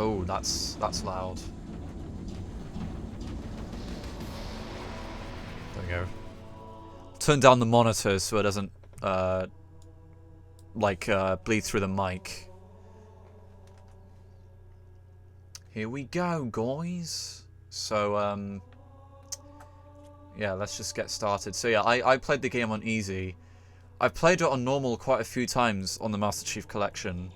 Oh, that's loud. There we go. Turn down the monitors so it doesn't bleed through the mic. Here we go, guys. So yeah, let's just get started. So yeah, I played the game on easy. I've played it on normal quite a few times on the Master Chief Collection.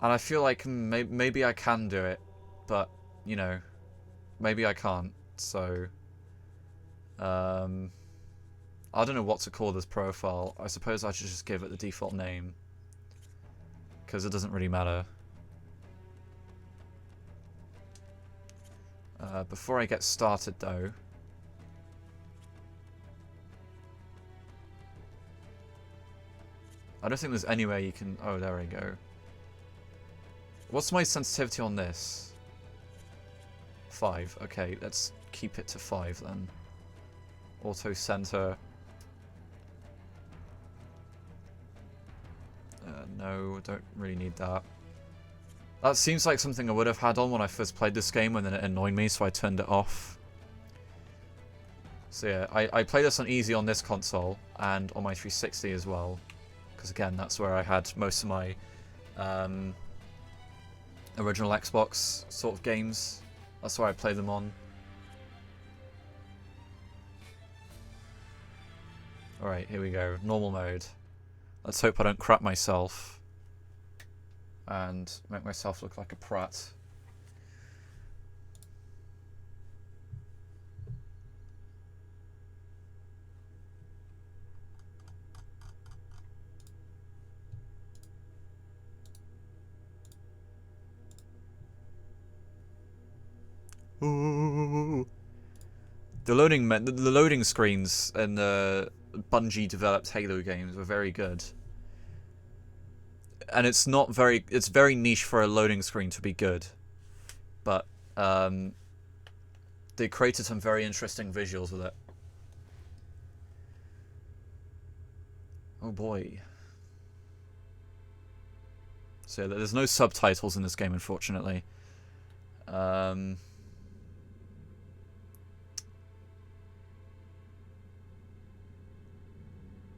And I feel like maybe I can do it, but, you know, maybe I can't. So, I don't know what to call this profile. I suppose I should just give it the default name, because it doesn't really matter. Before I get started, though, I don't think there's anywhere you can... Oh, there we go. What's my sensitivity on this? 5. Okay, let's keep it to 5 then. Auto center. No, don't really need that. That seems like something I would have had on when I first played this game, and then it annoyed me, so I turned it off. So yeah, I played this on easy on this console, and on my 360 as well. Because again, that's where I had most of my original Xbox sort of games. That's where I play them on. Alright, here we go. Normal mode. Let's hope I don't crap myself and make myself look like a prat. Ooh. The loading screens in the Bungie developed Halo games were very good. And it's very niche for a loading screen to be good. But they created some very interesting visuals with it. Oh boy. So there's no subtitles in this game, unfortunately.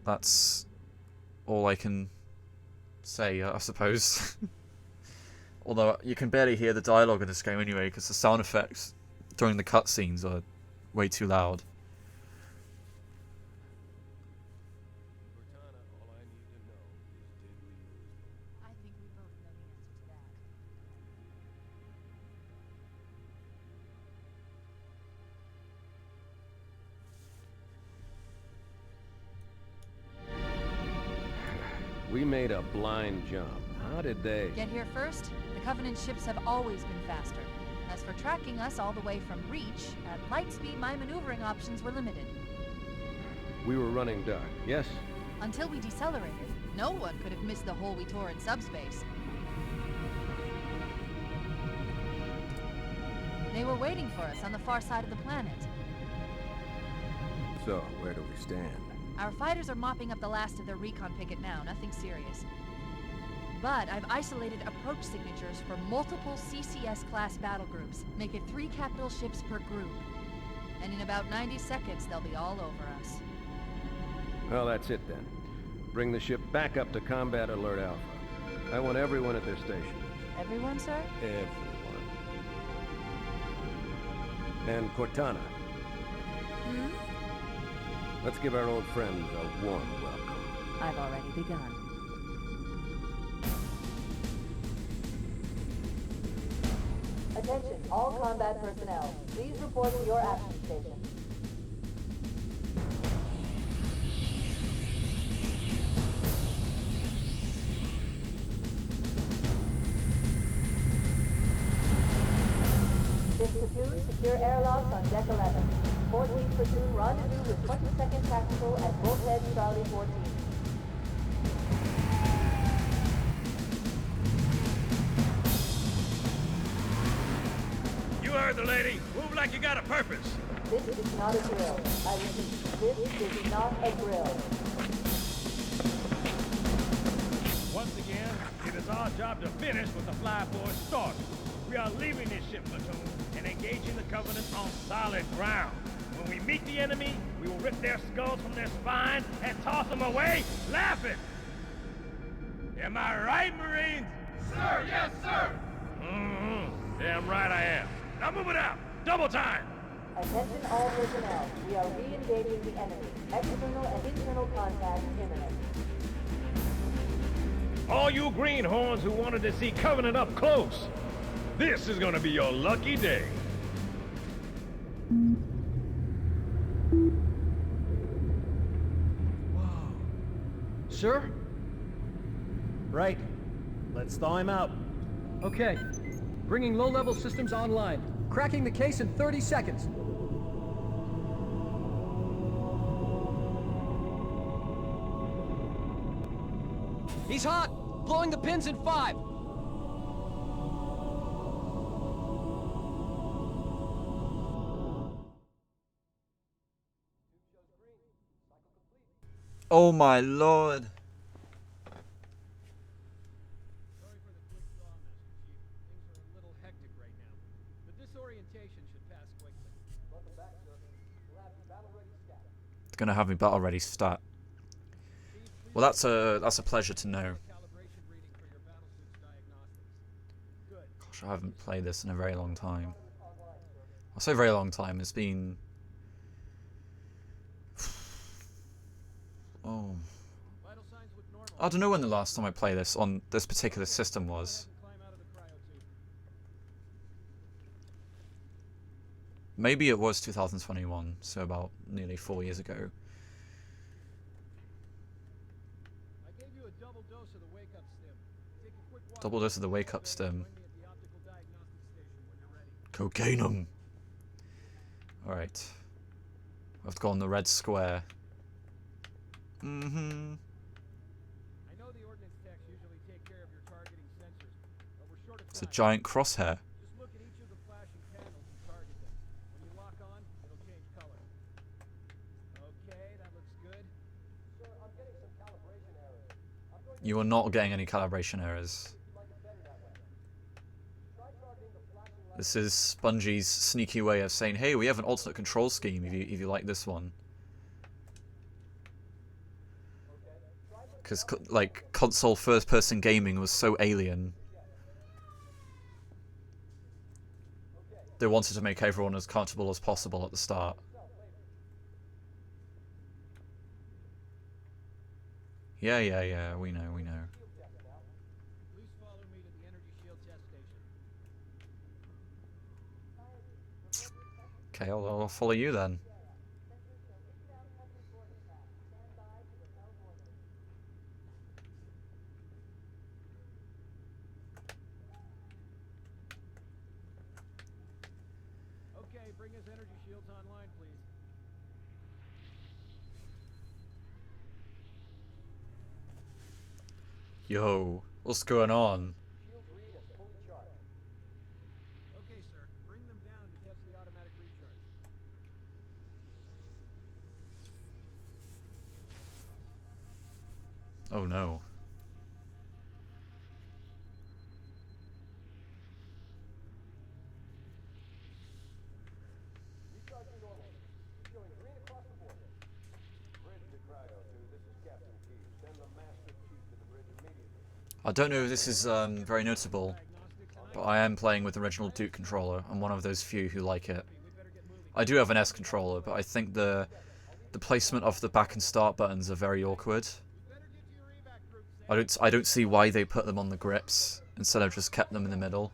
That's all I can say, I suppose. Although you can barely hear the dialogue in this game anyway, because the sound effects during the cutscenes are way too loud. We made a blind jump. How did they... Get here first? The Covenant ships have always been faster. As for tracking us all the way from Reach, at light speed my maneuvering options were limited. We were running dark, yes? Until we decelerated, no one could have missed the hole we tore in subspace. They were waiting for us on the far side of the planet. So, where do we stand? Our fighters are mopping up the last of their recon picket now, nothing serious. But I've isolated approach signatures for multiple CCS-class battle groups. Make it 3 capital ships per group. And in about 90 seconds, they'll be all over us. Well, that's it then. Bring the ship back up to Combat Alert Alpha. I want everyone at their station. Everyone, sir? Everyone. And Cortana. Hmm? Let's give our old friends a warm welcome. I've already begun. Attention, all combat personnel. Please report to your action station. Fifth platoon, secure airlocks on deck 11. 14th platoon, rendezvous with 22nd Tactical at Bullhead Charlie 14. You heard the lady. Move like you got a purpose. This is not a drill. I repeat, this is not a drill. Once again, it is our job to finish what the Fly Boys started. We are leaving this ship, platoon, and engaging the Covenant on solid ground. When we meet the enemy, we will rip their skulls from their spines and toss them away, laughing. Am I right, Marines? Sir, yes, sir! Damn right I am. Now move it out! Double time! Attention all personnel. We are re-engaging the enemy. External and internal contact imminent. All you greenhorns who wanted to see Covenant up close, this is gonna be your lucky day. Sir? Right. Let's thaw him out. Okay. Bringing low-level systems online. Cracking the case in 30 seconds. He's hot! Blowing the pins in 5! Oh my lord. Sorry for the quick thaw, Master Chief. Things are a little hectic right now. The disorientation should pass quickly. Welcome back, sir. We'll have you battle-ready stat. It's gonna have me battle ready stat. Well, that's a pleasure to know. Calibration reading for your battlesuit's diagnostics. Good. Gosh, I haven't played this in a very long time. I'll say very long time. It's been... Oh. Vital signs look normal. I don't know when the last time I played this on this particular system was. Climb out of the cryotube. Maybe it was 2021, so about nearly 4 years ago. I gave you a double dose of the wake-up stim. Take a quick walk. Double dose of the wake-up stim. Join me at the optical diagnostics station when you're ready. Cocaine 'em. Alright. I've to go on the red square. I know the ordnance techs usually take care of your targeting sensors, but we're short of It's a time. giant crosshair. Just look at each of the flashing panels and target them. When you lock on, it'll change color. Okay, that looks good. Sir, I'm getting some calibration errors. I'm going You are not getting any calibration errors. to like it better that way. Try targeting the flashing light. This is Bungie's sneaky way of saying, hey, we have an alternate control scheme if you like this one. Because like console first-person gaming was so alien. They wanted to make everyone as comfortable as possible at the start. Yeah, we know. Please follow me to the energy shield test station. Okay, I'll follow you then. Okay, bring his energy shields online, please. Yo, what's going on? Okay, sir. Bring them down to test the automatic recharge. Oh no. Recharging normal. Showing green across the board. Bridge to Cryo 2. This is Captain Key. Send the Master Chief to the bridge immediately. I don't know if this is very notable, but I am playing with the original Duke controller. I'm one of those few who like it. I do have an S controller, but I think the placement of the back and start buttons are very awkward. I don't see why they put them on the grips instead of just kept them in the middle.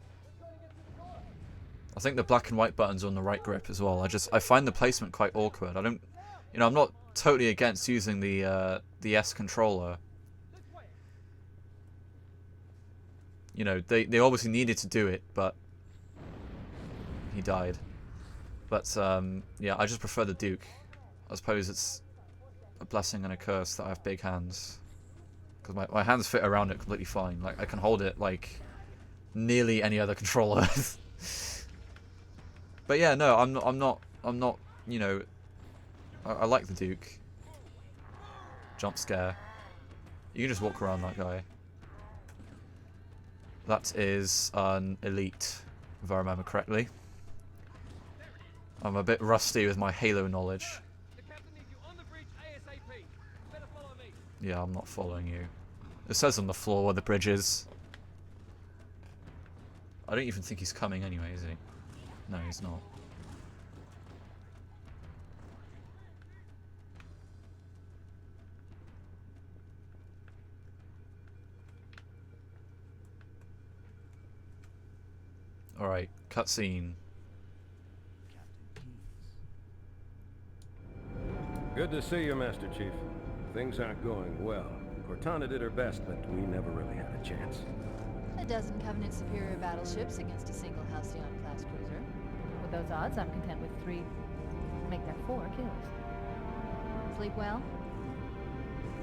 I think the black and white buttons are on the right grip as well. I find the placement quite awkward. I'm not totally against using the S controller. You know, they obviously needed to do it, but he died. But yeah, I just prefer the Duke. I suppose it's a blessing and a curse that I have big hands, because my hands fit around it completely fine. Like I can hold it like nearly any other controller. But yeah, no, I'm not. You know, I like the Duke. Jump scare. You can just walk around that guy. That is an elite, if I remember correctly. I'm a bit rusty with my Halo knowledge. The captain needs you on the bridge ASAP. Better follow me. Yeah, I'm not following you. It says on the floor where the bridge is. I don't even think he's coming anyway, is he? No, he's not. Alright, cutscene. Good to see you, Master Chief. Things aren't going well. Cortana did her best, but we never really had a chance. A dozen Covenant superior battleships against a single Halcyon-class cruiser. With those odds, I'm content with 3, make that 4 kills. Sleep well?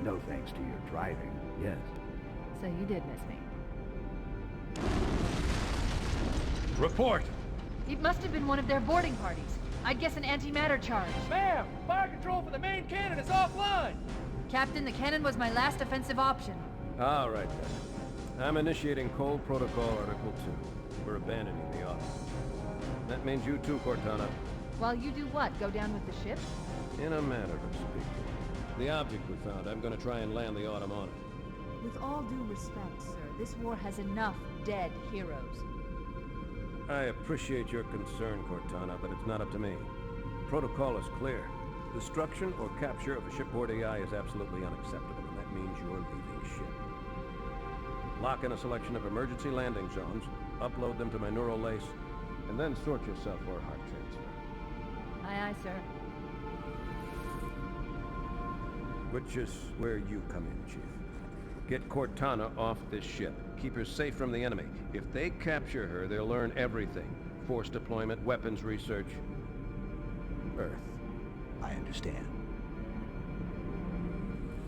No thanks to your driving, yes. So you did miss me. Report! It must have been one of their boarding parties. I'd guess an antimatter charge. Ma'am, fire control for the main cannon is offline. Captain, the cannon was my last offensive option. All right, then. I'm initiating Cold Protocol Article 2. We're abandoning the Autumn. That means you too, Cortana. While you do what? Go down with the ship? In a manner of speaking. The object we found, I'm gonna try and land the Autumn on it. With all due respect, sir, this war has enough dead heroes. I appreciate your concern, Cortana, but it's not up to me. Protocol is clear. Destruction or capture of a shipboard AI is absolutely unacceptable, and that means you're leaving ship. Lock in a selection of emergency landing zones, upload them to my neural lace, and then sort yourself for a heart transfer. Aye, aye, sir. Which is where you come in, Chief. Get Cortana off this ship. Keep her safe from the enemy. If they capture her, they'll learn everything. Force deployment, weapons research. Earth. I understand.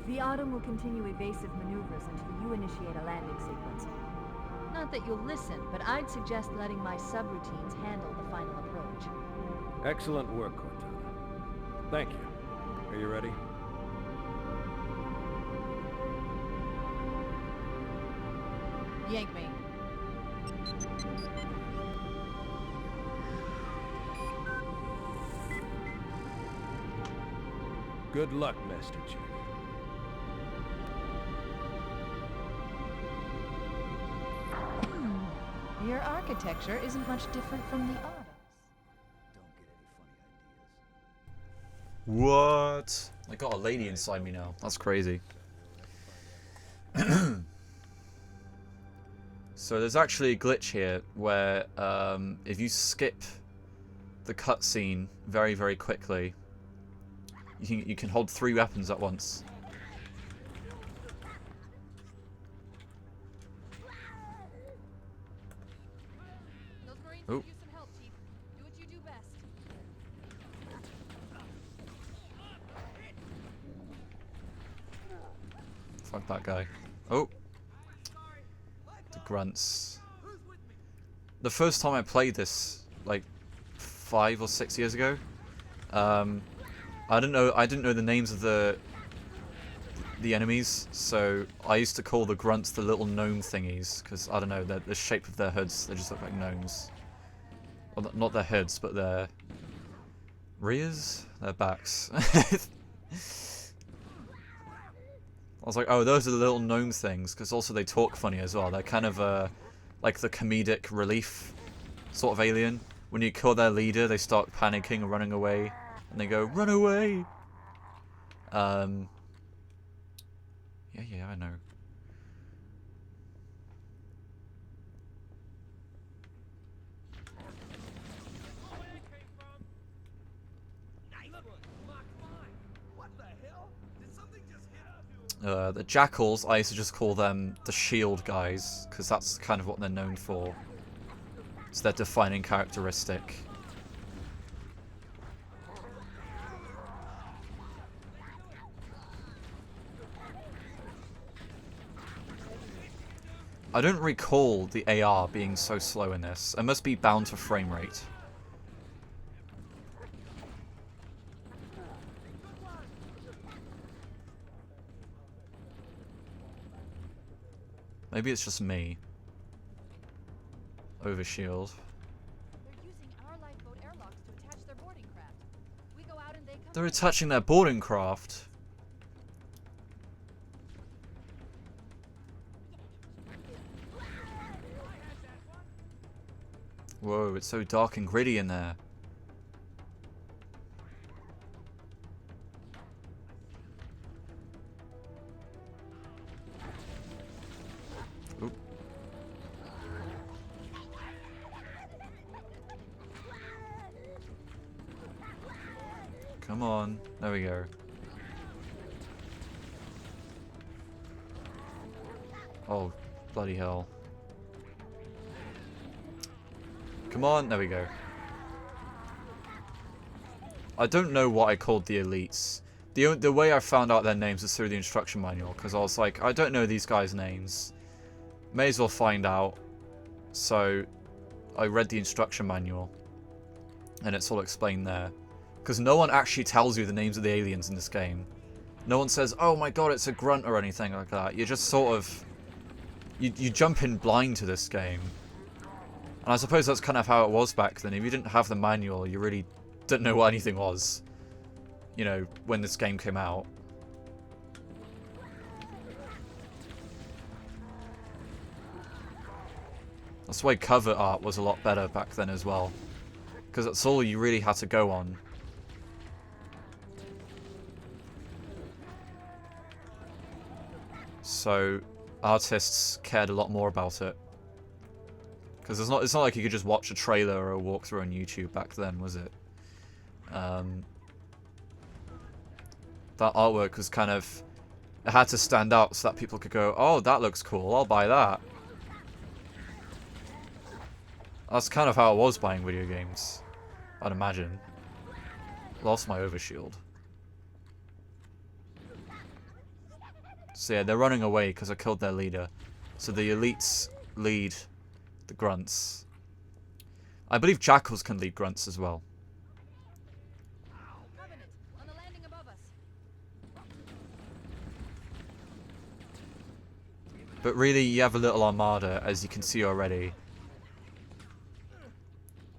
The Autumn will continue evasive maneuvers until you initiate a landing sequence. Not that you'll listen, but I'd suggest letting my subroutines handle the final approach. Excellent work, Cortana. Thank you. Are you ready? Yank me. Good luck, Master Chief. Your architecture isn't much different from the Autumn's. Don't get any funny ideas. What? I got a lady inside me now. That's crazy. So there's actually a glitch here where if you skip the cutscene very, very quickly, you can hold 3 weapons at once. Those Marines Oh. could use some help, Chief. Do what you do best. Fuck that guy. Oh. The grunts. The first time I played this, like 5 or 6 years ago, I didn't know the names of the enemies, so I used to call the grunts the little gnome thingies, because I don't know, the shape of their hoods, they just look like gnomes. Well, not their heads, but their rears, their backs. I was like, oh, those are the little gnome things, because also they talk funny as well. They're kind of like the comedic relief sort of alien. When you kill their leader, they start panicking and running away, and they go, run away! Yeah, I know. The Jackals, I used to just call them the shield guys, because that's kind of what they're known for. It's their defining characteristic. I don't recall the AR being so slow in this. It must be bound to frame rate. Maybe it's just me. overshield. They're using our lifeboat airlocks to attach their boarding craft. We go out and they come. They're attaching their boarding craft. Whoa, it's so dark and gritty in there. Oop. Come on. There we go. Oh, bloody hell. Come on, there we go. I don't know what I called the elites. The way I found out their names is through the instruction manual, because I was like, I don't know these guys' names. May as well find out. So, I read the instruction manual, and it's all explained there. Because no one actually tells you the names of the aliens in this game. No one says, oh my god, it's a grunt or anything like that. You just sort of... You jump in blind to this game. And I suppose that's kind of how it was back then. If you didn't have the manual, you really didn't know what anything was. You know, when this game came out. That's why cover art was a lot better back then as well. Because that's all you really had to go on. So, artists cared a lot more about it. Because it's not like you could just watch a trailer or a walkthrough on YouTube back then, was it? That artwork was kind of... It had to stand out so that people could go, oh, that looks cool, I'll buy that. That's kind of how it was buying video games, I'd imagine. Lost my overshield. So yeah, they're running away because I killed their leader. So the elites lead the grunts. I believe jackals can lead grunts as well. Covenant, on the landing above us. But really, you have a little armada, as you can see already,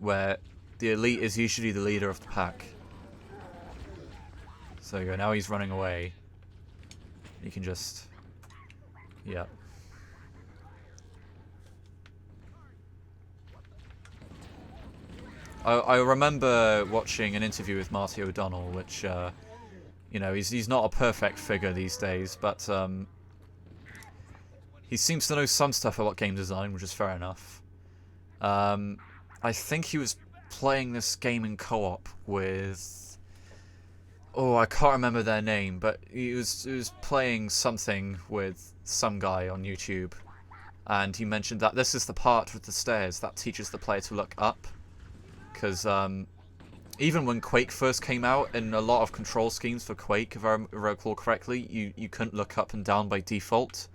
where the elite is usually the leader of the pack. So you go, now he's running away. You can just... Yeah. I remember watching an interview with Marty O'Donnell, which, you know, he's not a perfect figure these days, but he seems to know some stuff about game design, which is fair enough. I think he was playing this game in co-op with... Oh, I can't remember their name, but he was playing something with some guy on YouTube, and he mentioned that this is the part with the stairs that teaches the player to look up. Because even when Quake first came out, in a lot of control schemes for Quake, if I recall correctly, you couldn't look up and down by default.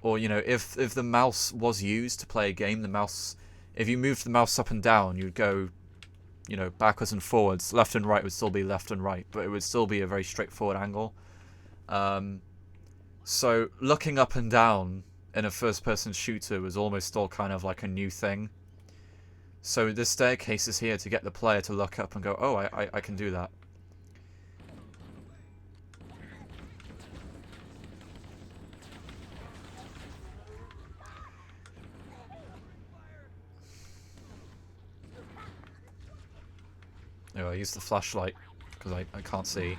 Or, you know, if the mouse was used to play a game, the mouse... If you moved the mouse up and down, you'd go, you know, backwards and forwards. Left and right would still be left and right, but it would still be a very straightforward angle. So, looking up and down in a first-person shooter was almost still kind of like a new thing. So this staircase is here to get the player to look up and go, oh, I can do that. Anyway, I use the flashlight because I can't see.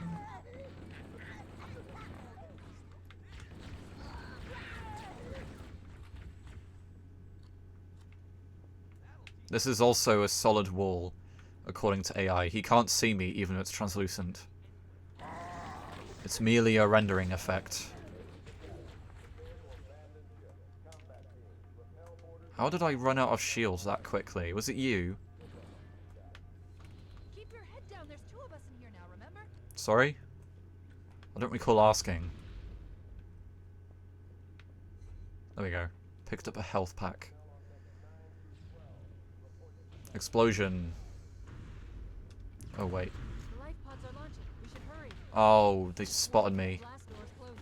This is also a solid wall, according to AI. He can't see me, even though it's translucent. It's merely a rendering effect. How did I run out of shields that quickly? Was it you? Keep your head down. There's two of us in here now, remember? Sorry? I don't recall asking. There we go. Picked up a health pack. Explosion. Oh, wait. The life pods are launching. We should hurry. Oh, they spotted me. Blast door's closing.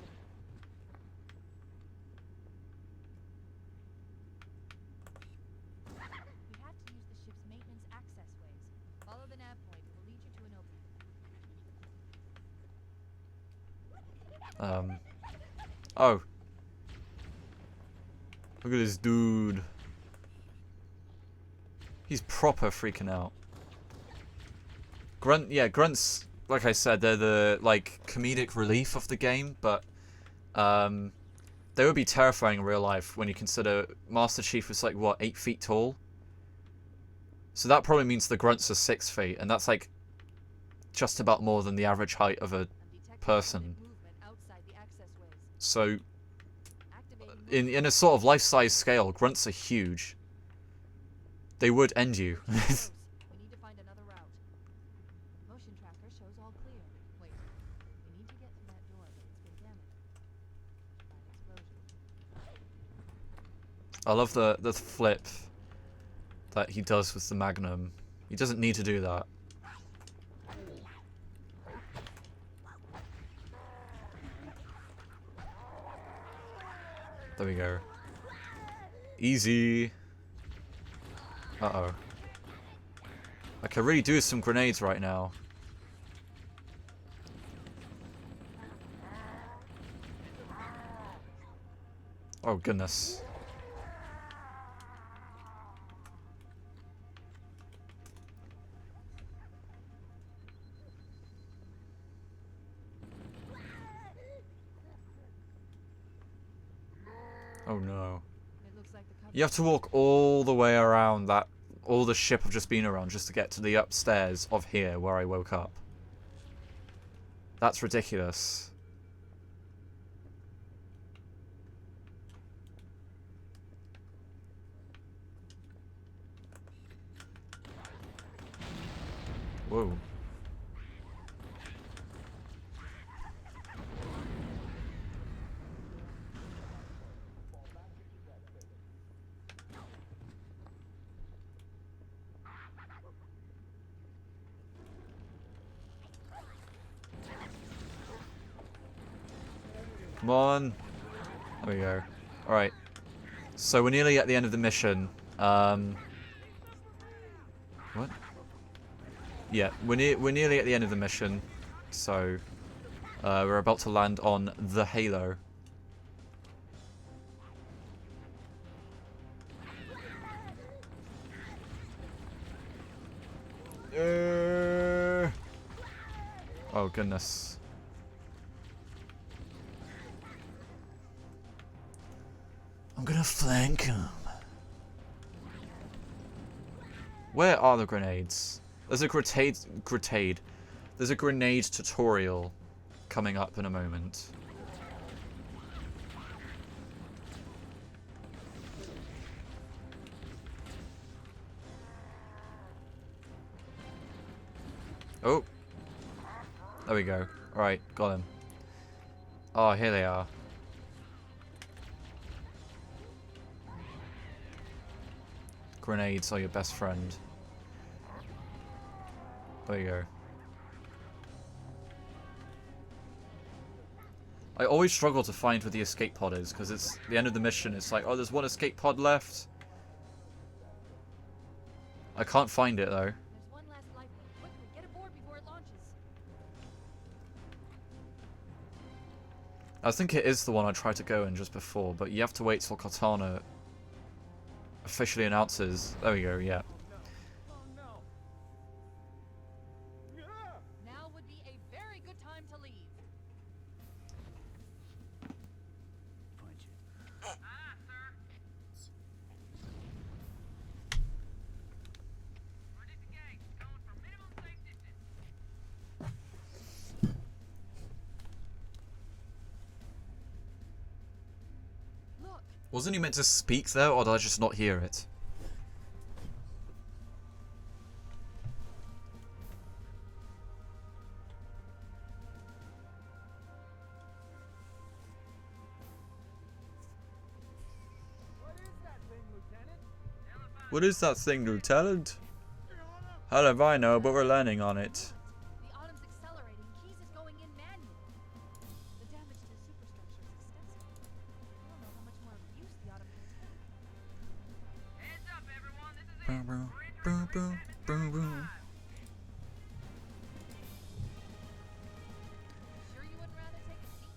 Oh. Look at this dude. He's proper freaking out. Grunts, like I said, they're the, like, comedic relief of the game, but, they would be terrifying in real life when you consider Master Chief was, like, what, 8 feet tall? So that probably means the grunts are 6 feet, and that's, like, just about more than the average height of a person. So, in a sort of life-size scale, grunts are huge. They would end you. We need to find another route. Motion tracker shows all clear. Wait, we need to get through that door, but it's been damaged by an explosion. I love the flip that he does with the Magnum. He doesn't need to do that. There we go. Easy. Uh-oh. I could really do some grenades right now. Oh, goodness. Oh no. It looks like the cover. You have to walk all the way around that, all the ship I've just been around just to get to the upstairs of here where I woke up. That's ridiculous. Whoa. Come on. There we go. Alright. So we're nearly at the end of the mission. What? Yeah, we're nearly at the end of the mission. So we're about to land on the Halo. Oh goodness. I'm gonna flank him. Where are the grenades? There's a grenade. There's a grenade tutorial coming up in a moment. Oh. There we go. Alright, got him. Oh, here they are. Grenades are your best friend. There you go. I always struggle to find where the escape pod is, because it's the end of the mission. It's like, oh, there's one escape pod left. I can't find it, though. There's one last light. Quickly, get aboard before it launches. I think it is the one I tried to go in just before, but you have to wait till Cortana officially announces. There we go, yeah. Now would be a very good time to leave. Punch it. Look, Wasn't he meant to speak there, or did I just not hear it? What is that thing, Lieutenant? How do I know, but we're landing on it. the Autumn's accelerating. Keys is going in manual. The damage to the superstructure is extensive. I don't know how much more abuse the Autumn can take. Heads up, everyone. This is Boom, boom, boom, boom, boom, boom. Sure you wouldn't rather take a seat?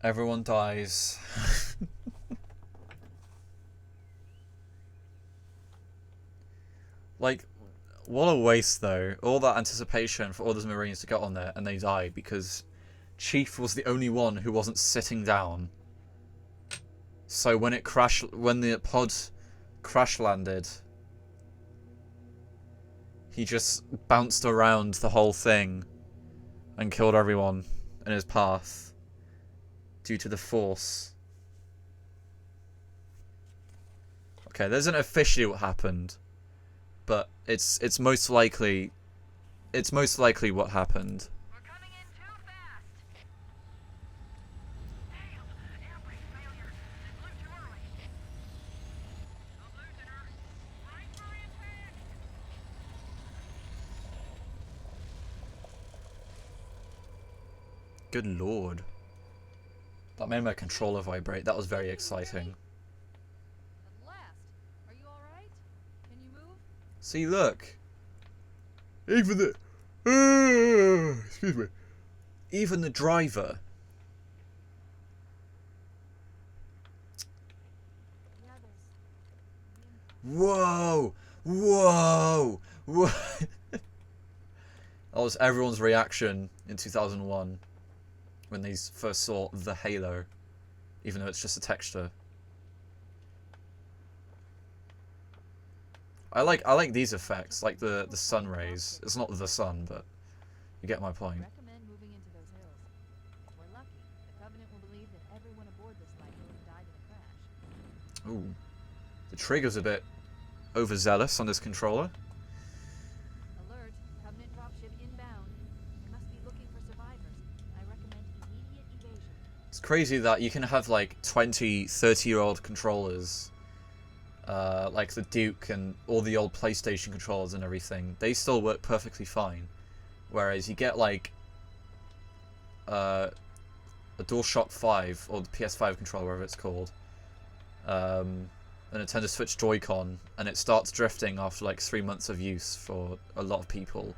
Everyone dies. Like, what a waste though. All that anticipation for all those Marines to get on there and they died because Chief was the only one who wasn't sitting down. So when the pod crash landed, he just bounced around the whole thing and killed everyone in his path due to the force. Okay, that isn't officially what happened, but it's most likely what happened. We're coming in too fast. Damn, air brake failure. It blew too early. I'm losing her. Right for impact. Good lord. That made my controller vibrate. That was very exciting. At last. Are you all right? Can you move? See, look. Even the... excuse me. Even the driver. The others. Whoa! Whoa! Whoa! That was everyone's reaction in 2001 when they first saw the Halo, even though it's just a texture. I like these effects, like the sun rays. It's not the sun, but you get my point. Recommend moving into those hills. If we're lucky, the Covenant will believe that everyone aboard this lifeboat died in a crash. Ooh, the trigger's a bit overzealous on this controller. Alert! Covenant dropship inbound. They must be looking for survivors. I recommend immediate evasion. It's crazy that you can have like 20, 30-year-old controllers, like the Duke and all the old PlayStation controllers and everything. They still work perfectly fine. Whereas you get like a DualShock 5 or the PS5 controller, whatever it's called, a Nintendo Switch Joy-Con, and it starts drifting after like 3 months of use for a lot of people.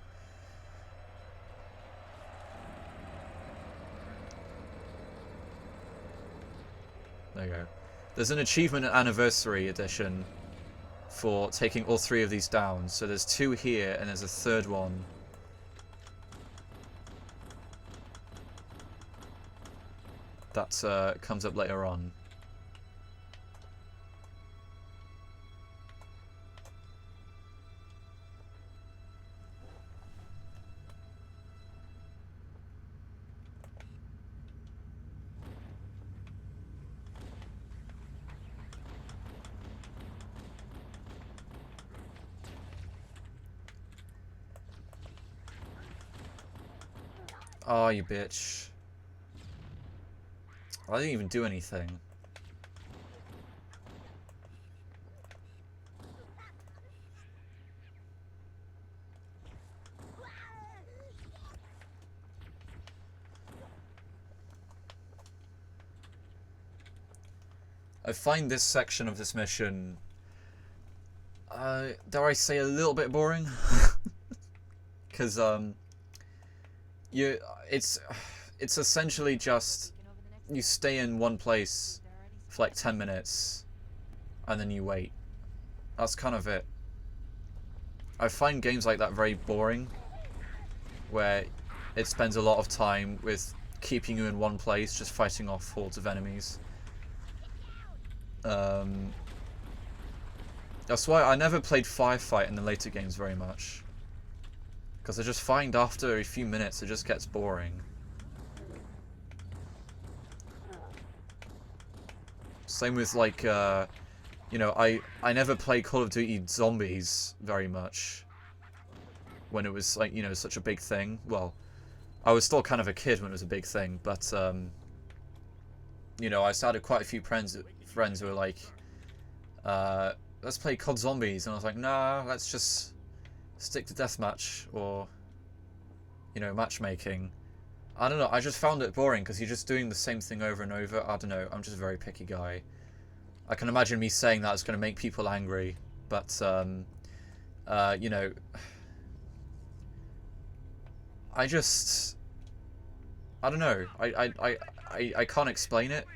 There you go. There's an achievement anniversary edition for taking all 3 of these down. So there's 2 here and there's a 3rd one. That comes up later on. Oh, you bitch. I didn't even do anything. I find this section of this mission, dare I say, a little bit boring. Because, it's essentially just you stay in one place for like 10 minutes and then you wait. That's kind of it. I find games like that very boring, where it spends a lot of time with keeping you in one place, just fighting off hordes of enemies. That's why I never played Firefight in the later games very much. Because I just find after a few minutes it just gets boring. Same with like, you know, I never played Call of Duty Zombies very much when it was like, you know, such a big thing. Well, I was still kind of a kid when it was a big thing, but you know, I started quite a few friends who were like, let's play COD Zombies, and I was like, nah, let's just stick to deathmatch or, you know, matchmaking. I don't know, I just found it boring because you're just doing the same thing over and over. I don't know, I'm just a very picky guy. I can imagine me saying that is going to make people angry, but you know, I just I don't know. I can't explain it.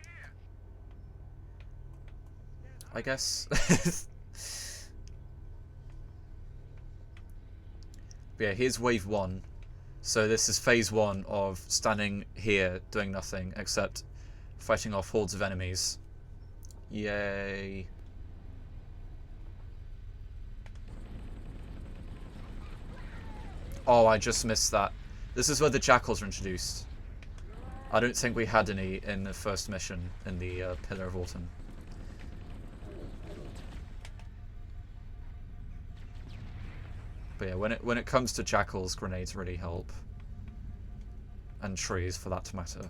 I guess. But yeah, here's wave 1. So this is phase 1 of standing here doing nothing except fighting off hordes of enemies. Yay. Oh, I just missed that. This is where the jackals are introduced. I don't think we had any in the first mission in the Pillar of Autumn. But yeah, when it comes to jackals, grenades really help. And trees, for that to matter.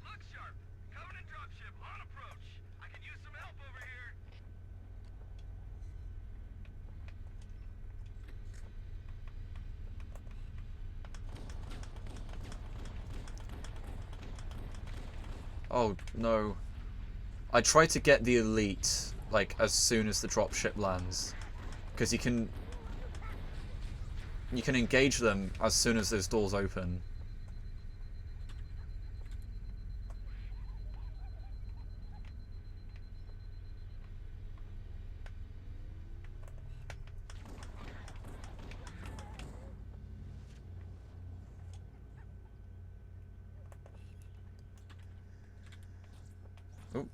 Look sharp! Covenant dropship on approach! I can use some help over here! Oh, no. I try to get the elite, like, as soon as the dropship lands. Because you can engage them as soon as those doors open. Oh.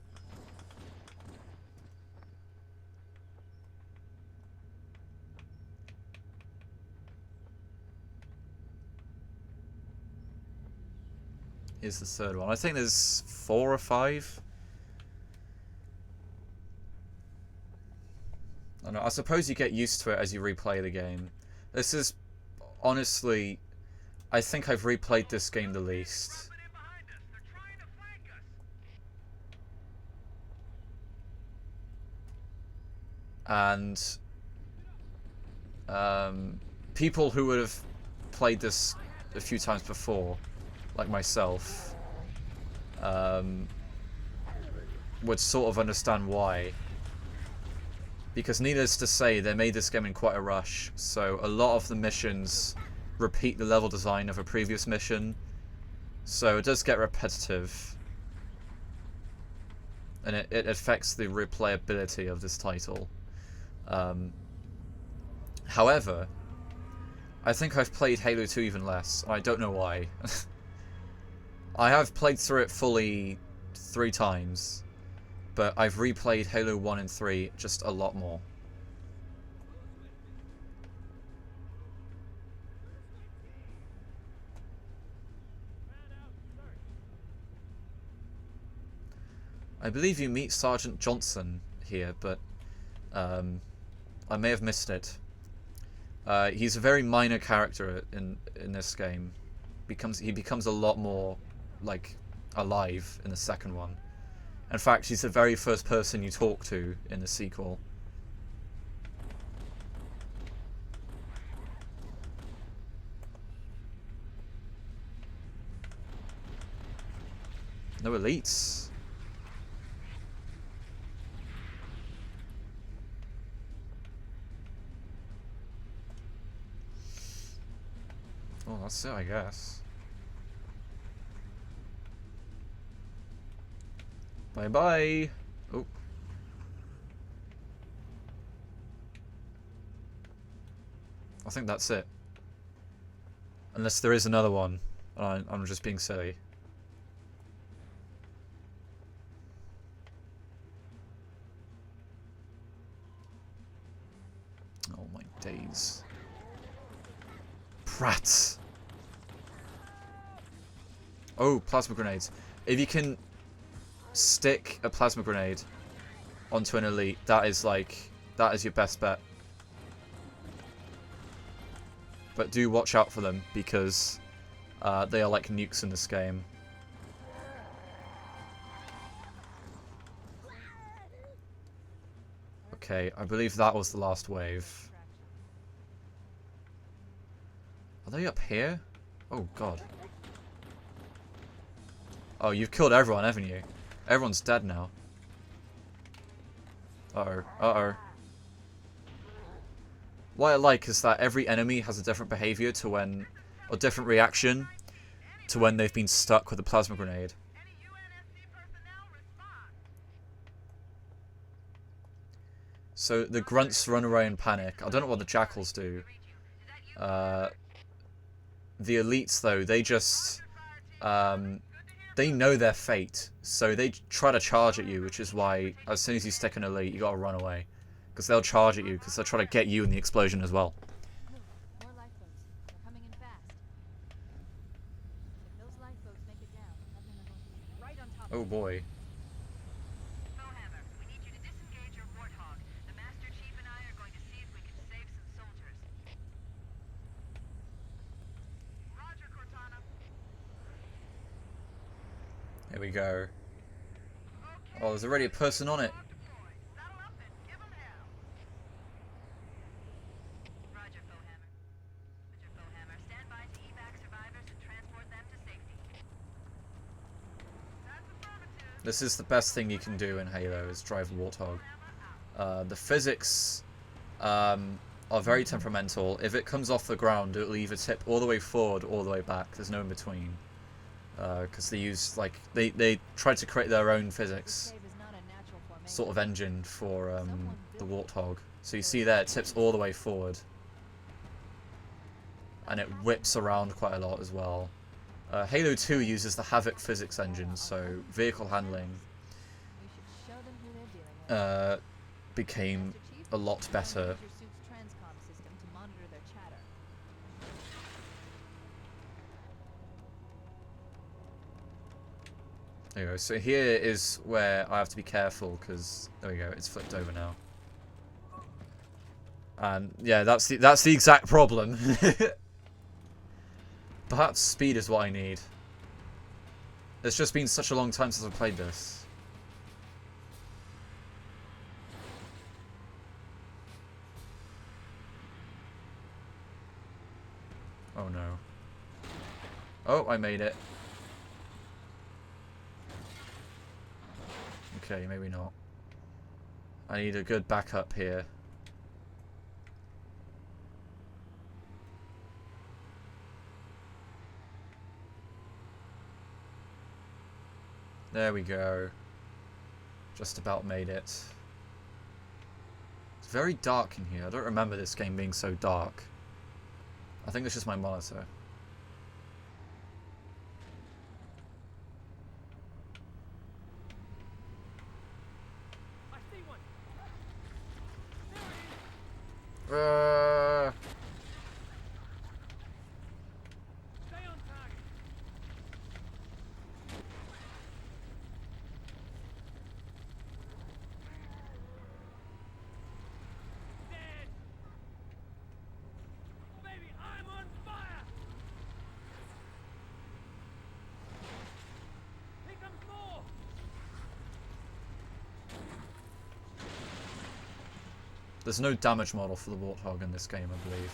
Here's the third one. I think there's 4 or 5. I don't know. I suppose you get used to it as you replay the game. This is, honestly, I think I've replayed this game the least. In behind us! They're trying to flank us! And people who would have played this a few times before, like myself, would sort of understand why. Because needless to say, they made this game in quite a rush, so a lot of the missions repeat the level design of a previous mission, so it does get repetitive. And it affects the replayability of this title. However, I think I've played Halo 2 even less, and I don't know why. I have played through it fully 3 times, but I've replayed Halo 1 and 3 just a lot more. I believe you meet Sergeant Johnson here, but I may have missed it. He's a very minor character in this game. He becomes a lot more like alive in the second one. In fact, he's the very first person you talk to in the sequel. No elites. Oh, that's it, I guess. Bye-bye. Oh. I think that's it. Unless there is another one. I'm just being silly. Oh my days. Prats. Oh, plasma grenades. If you can stick a plasma grenade onto an elite, that is your best bet. But do watch out for them, because they are like nukes in this game. Okay, I believe that was the last wave. Are they up here? Oh god. Oh, you've killed everyone, haven't you? Everyone's dead now. Uh-oh. Uh-oh. what I like is that every enemy has a different behavior to when, or different reaction to when they've been stuck with a plasma grenade. So the grunts run away in panic. I don't know what the jackals do. The elites, though, they just... they know their fate. So they try to charge at you, which is why as soon as you stick an elite, you gotta run away. Because they'll charge at you, because they'll try to get you in the explosion as well. Move. More lifeboats. They're coming in fast. If those lifeboats make it down, nothing are going to be right on top Oh of it. boy. Bowhammer, we need you to disengage your Warthog. The Master Chief and I are going to see if we can save some soldiers. Roger, Cortana. Here we go. Oh, there's already a person on it. Saddle up and give 'em hell. Roger, Bowhammer. Roger, Bowhammer. Stand by to evac survivors and transport them to safety. That's affirmative. This is the best thing you can do in Halo, is drive a Warthog. The physics are very temperamental. If it comes off the ground, it'll either tip all the way forward or all the way back. There's no in between. Because they use, like, they tried to create their own physics Cave is not a natural formation. sort of engine for the Warthog. So you see there, it tips all the way forward. And it whips around quite a lot as well. Halo 2 uses the Havoc physics engine, so vehicle handling We should show them who they're dealing with. became Master Chief, a lot better. use your suit's transcom system to monitor their chatter. There you go. So here is where I have to be careful, because there we go, it's flipped over now. And yeah, that's the exact problem. Perhaps speed is what I need. It's just been such a long time since I played this. Oh no. Oh, I made it. Okay, maybe not. I need a good backup here. There we go. Just about made it. It's very dark in here. I don't remember this game being so dark. I think it's just my monitor. I see one. Stay on target. Dead. Baby, I'm on fire. Here comes more. There's no damage model for the Warthog in this game, I believe.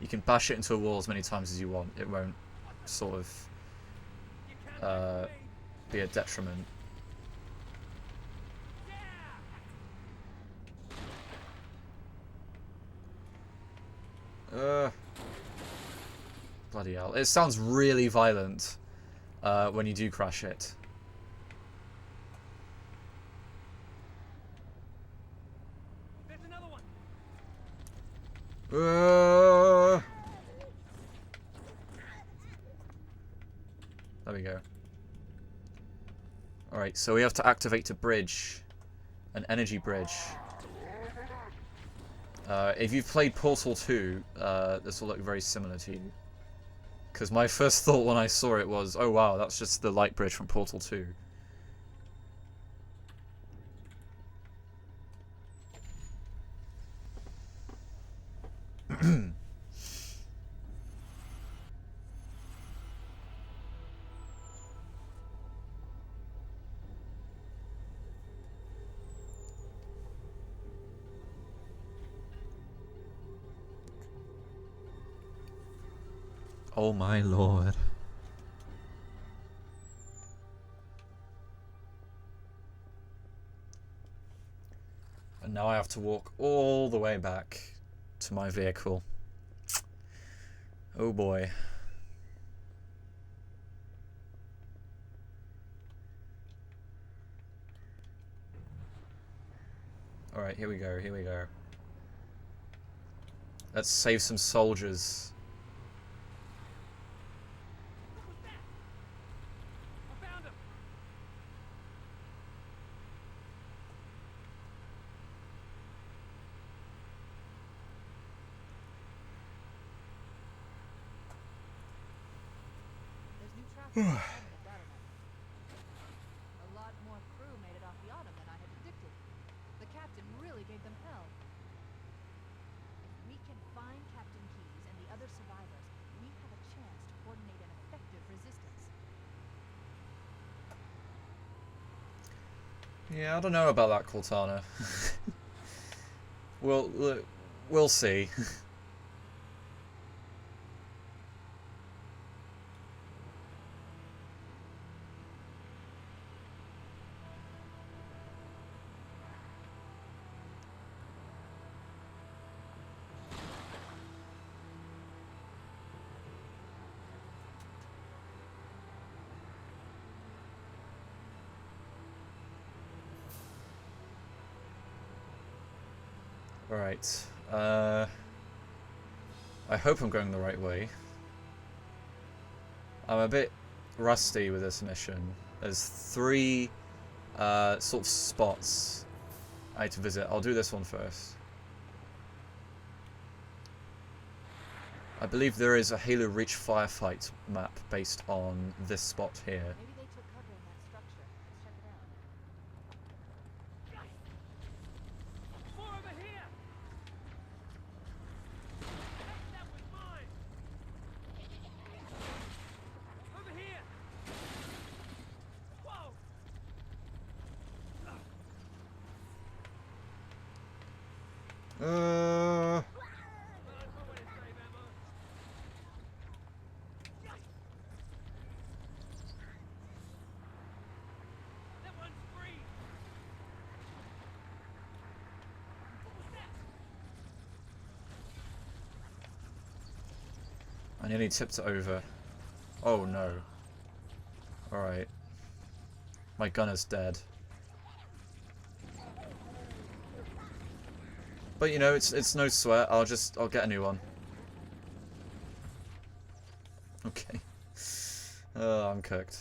You can bash it into a wall as many times as you want. It won't sort of You can't be a detriment. Bloody hell. It sounds really violent when you do crash it. There's another one. There we go. Alright, so we have to activate a bridge. An energy bridge. If you've played Portal 2, this will look very similar to you. Because my first thought when I saw it was, oh wow, that's just the light bridge from Portal 2. Oh my lord. And now I have to walk all the way back to my vehicle. Oh boy. Alright, here we go, here we go. Let's save some soldiers. I found him. There's new traffic on the Battlemaster. A lot more crew made it off the Autumn than I had predicted. The captain really gave them hell. If we can find Captain Keyes and the other survivors, we have a chance to coordinate an effective resistance. Yeah, I don't know about that, Cortana. We'll see. Alright. I hope I'm going the right way. I'm a bit rusty with this mission. There's 3 sort of spots I need to visit. I'll do this one first. I believe there is a Halo Reach firefight map based on this spot here. Maybe they took cover in that structure. Let's check it out. More over here. Hey, that was mine. Over here. Whoa. That one's free. What was that? I nearly tipped it over. Oh no. Alright. My gun is dead. But you know, it's no sweat. I'll get a new one. Okay. Oh, I'm cooked.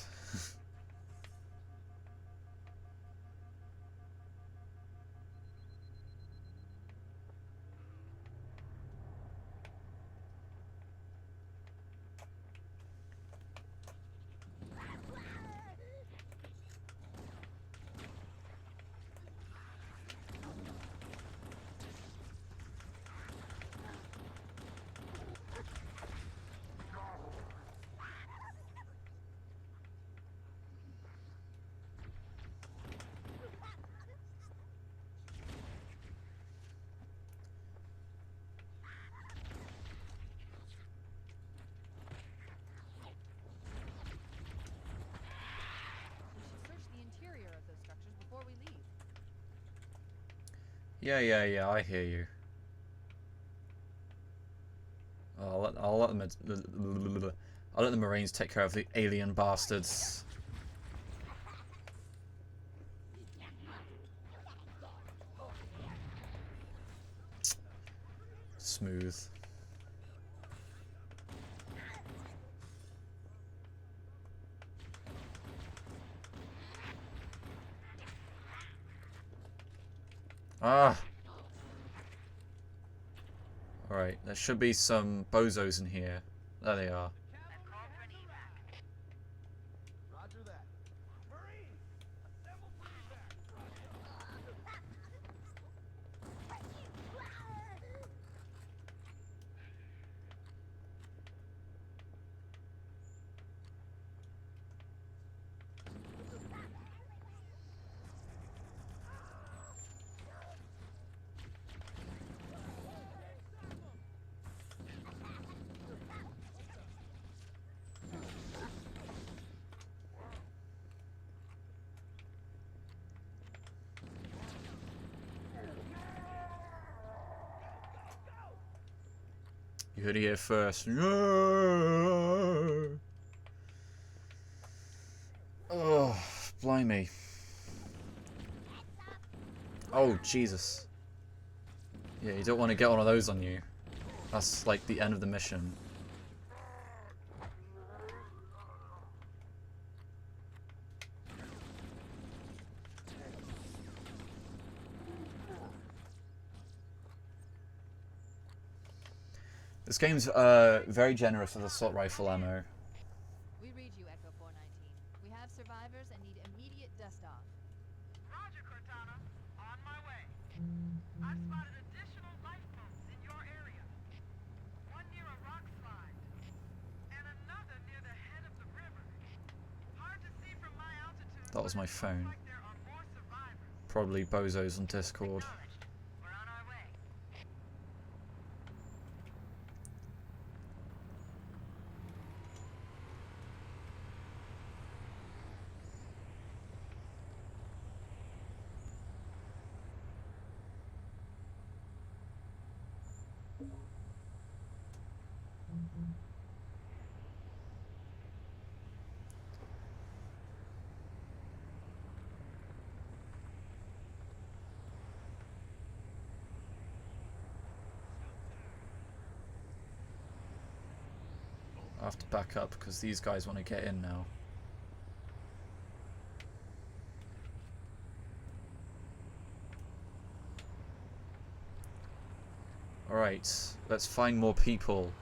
We should search the interior of those structures before we leave. Yeah, I hear you. I'll let the Marines take care of the alien bastards. Smooth. Ah! Alright, there should be some bozos in here. There they are. I've called for an evac. Roger that. Marine, assemble for evac. You heard it here first. Oh, blimey. Oh, Jesus. Yeah, you don't want to get one of those on you. That's like the end of the mission. This game's very generous with assault rifle ammo. We read you, Echo 419. We have survivors and need immediate dust-off. Roger, Cortana. On my way. I've spotted additional lifeboats in your area. One near a rock slide, and another near the head of the river. Hard to see from my altitude. That was my phone. Like there are more survivors. Probably bozos on Discord. Acknowledged. We're on our way. I have to back up because these guys want to get in now. Alright, let's find more people.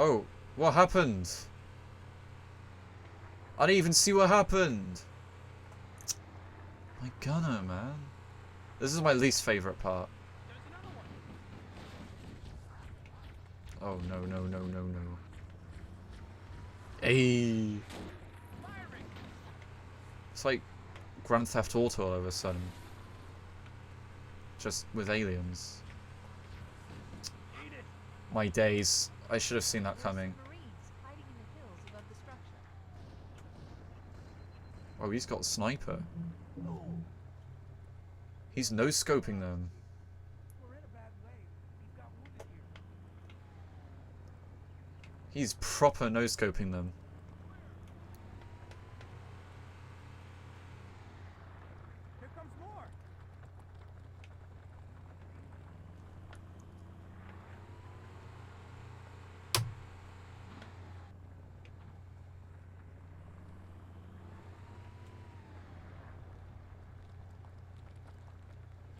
Oh, what happened? I didn't even see what happened. My gunner, man. This is my least favorite part. Oh, no, no, no, no, no. Hey. It's like Grand Theft Auto all of a sudden. Just with aliens. My days. I should have seen that coming. Marines hiding in the hills above the structure. Oh, he's got a sniper. He's no-scoping them. We're in a bad way. We've got wounded here. He's proper no-scoping them. Here comes more.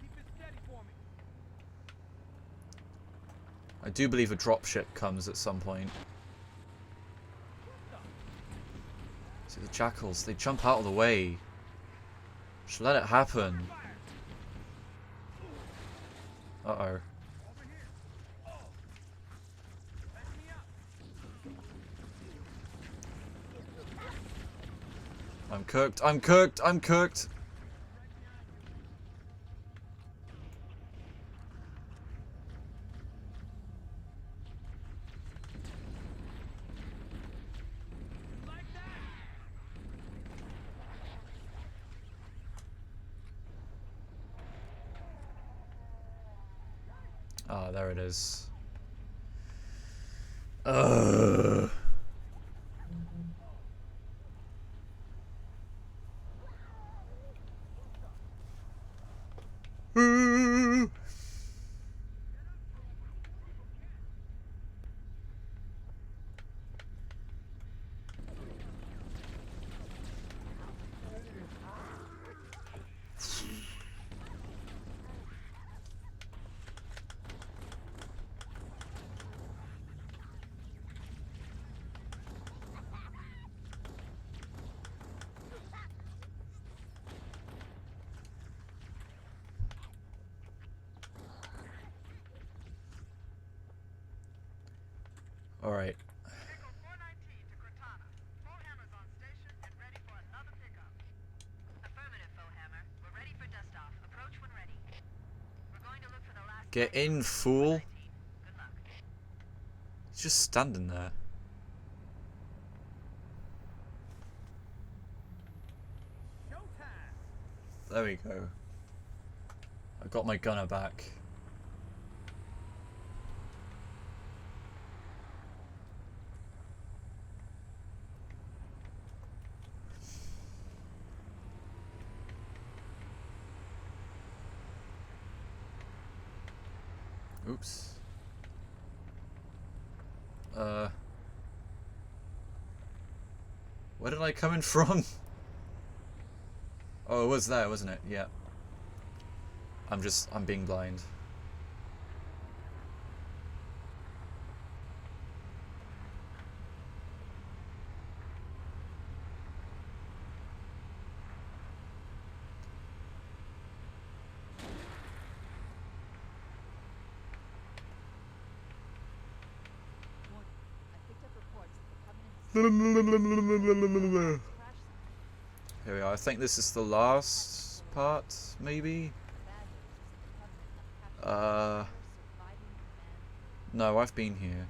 Keep it steady for me. I do believe a dropship comes at some point. See, the jackals, they jump out of the way. Should let it happen. Uh-oh. Over here. Oh. Let me up. I'm cooked, I'm cooked, I'm cooked! Like that. Ah, there it is. Ugh. Alright. Echo 419 to Cortana. Get in, fool. He's just standing there. There we go. I got my gunner back. Oops. Where did I come in from? Oh, it was there, wasn't it? Yeah. I'm being blind. I picked up reports that the Covenant Here we are. I think this is the last part, maybe? No, I've been here.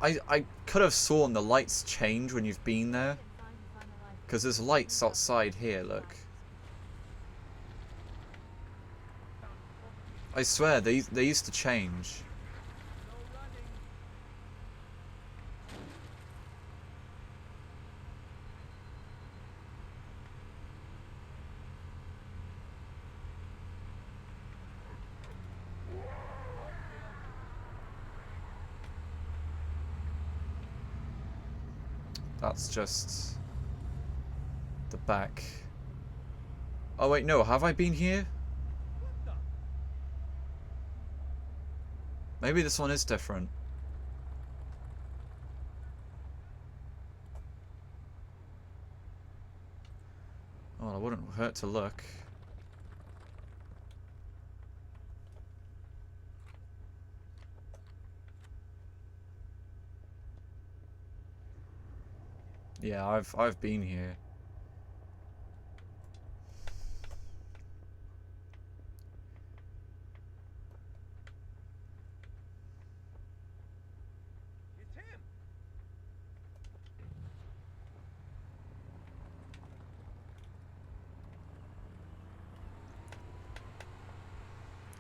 I could have sworn the lights change when you've been there. Because there's lights outside here, look. I swear, they used to change. That's just the back. Oh wait, no, have I been here? Maybe this one is different. Oh, it wouldn't hurt to look. Yeah, I've been here. It's him.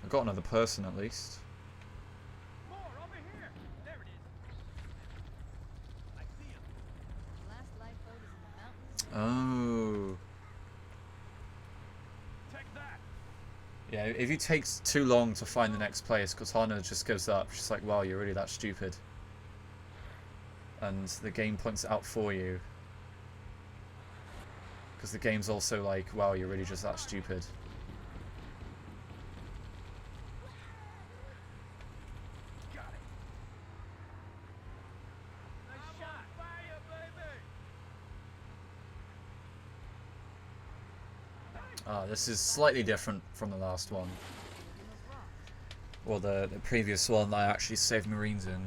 I got another person at least. More over here. There it is. I see him. last lifeboat is in the mountains. Oh. Take that. Yeah, if it takes too long to find the next place, Cortana just gives up. She's like, wow, you're really that stupid. And the game points it out for you. Because the game's also like, wow, you're really just that stupid. Got it. Nice shot. Fire, baby. Ah, this is slightly different from the last one. Or the previous one that I actually saved Marines in.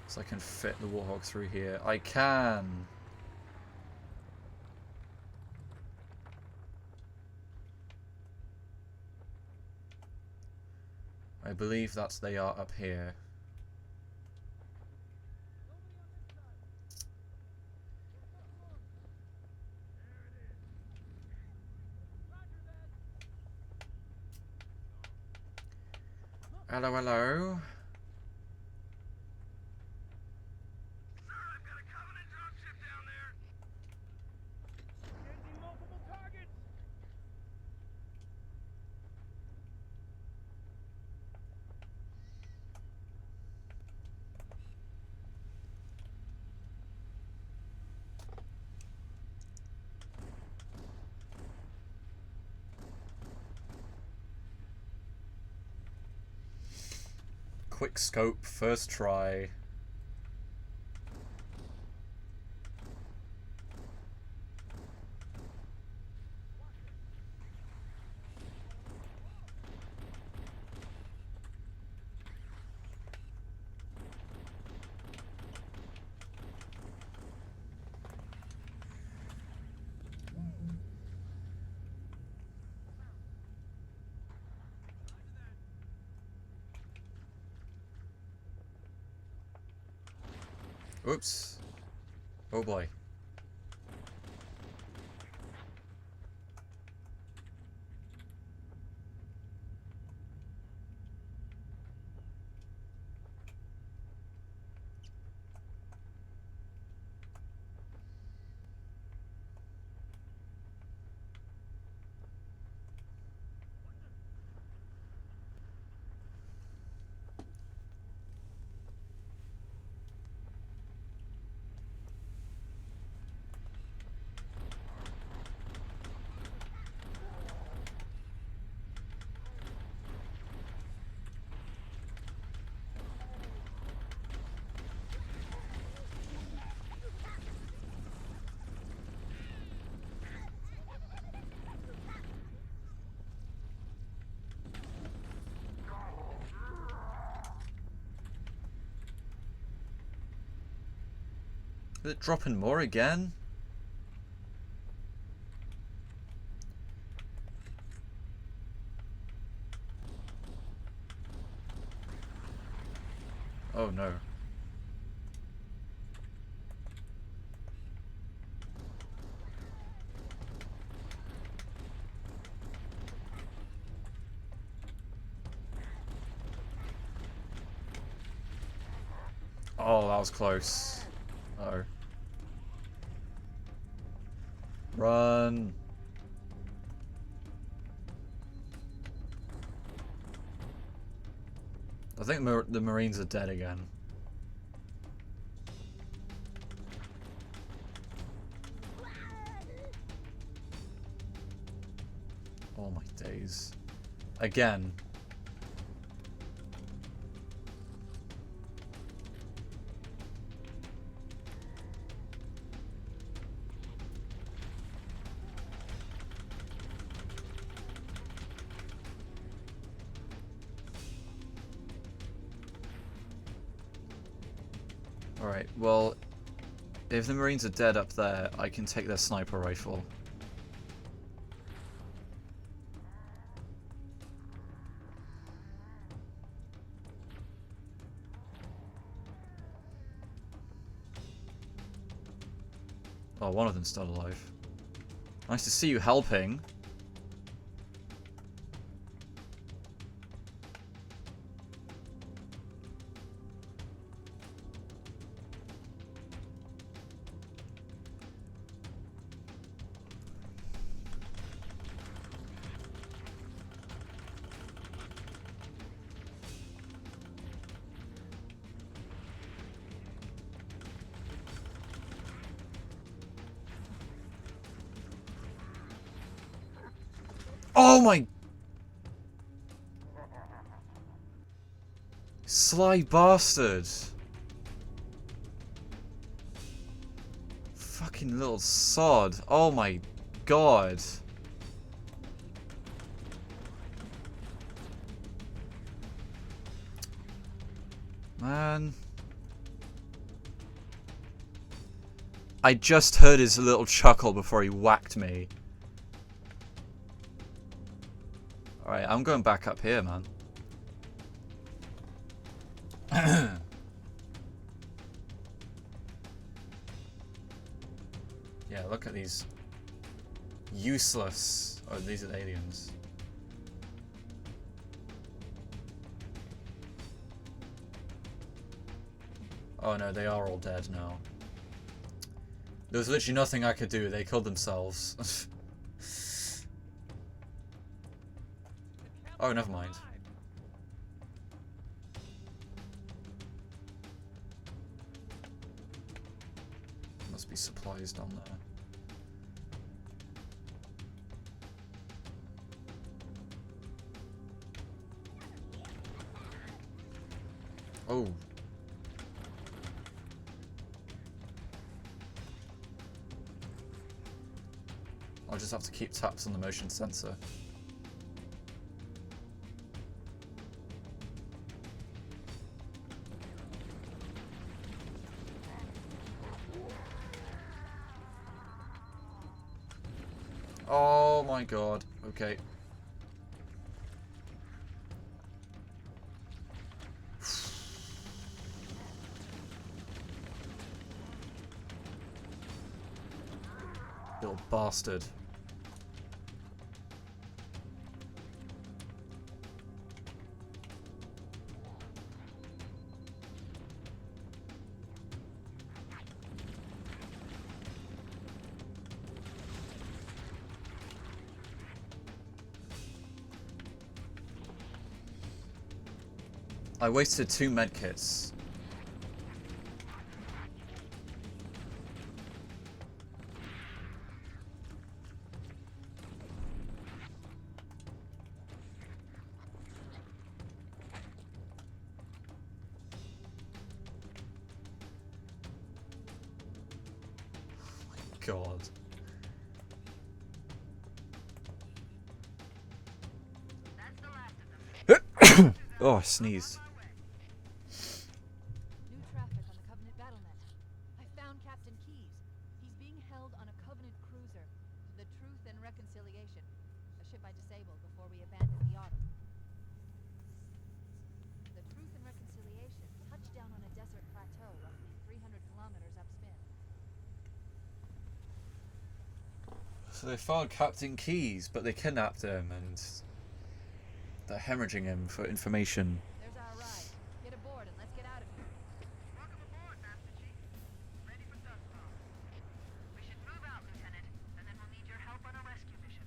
So I can fit the Warthog through here. I can! I believe that they are up here. Hello, hello. Sir, I've got a Covenant dropship down there. Engaging multiple targets. Quick scope, first try. Oops. Oh boy. Is it dropping more again? Oh no. Oh, that was close. Uh-oh. Run. I think the Marines are dead again. Oh my days. Again. Alright, well, if the Marines are dead up there, I can take their sniper rifle. Oh, one of them's still alive. Nice to see you helping. Oh my... Sly bastard. Fucking little sod. Oh my god. Man. I just heard his little chuckle before he whacked me. Alright, I'm going back up here, man. Yeah, look at these useless... Oh, these are aliens. Oh no, they are all dead now. There was literally nothing I could do. They killed themselves. Oh, never mind. Must be supplies down there. Oh. I'll just have to keep taps on the motion sensor. Oh my god. Okay. Little bastard. I wasted 2 medkits. God. Oh, I sneezed. New traffic on the Covenant Battlenet. I found Captain Keyes. He's being held on a Covenant cruiser, the Truth and Reconciliation, a ship I disabled before we abandoned the Autumn. The Truth and Reconciliation touched down on a desert plateau roughly 300 kilometers upspin. So they found Captain Keyes, but they kidnapped him and they're hemorrhaging him for information. There's our ride. Get aboard and let's get out of here. Welcome aboard, Master Chief. Ready for dustfall. We should move out, Lieutenant, and then we'll need your help on a rescue mission.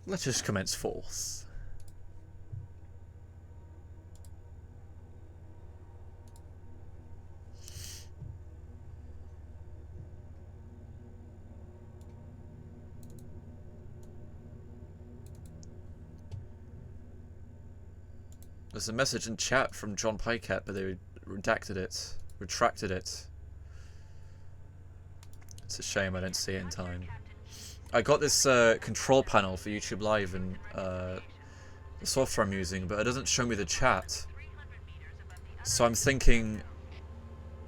Let us commence forth. There's a message in chat from John Pycat, but they retracted it. It's a shame I didn't see it in time. I got this control panel for YouTube Live and the software I'm using, but it doesn't show me the chat. So I'm thinking,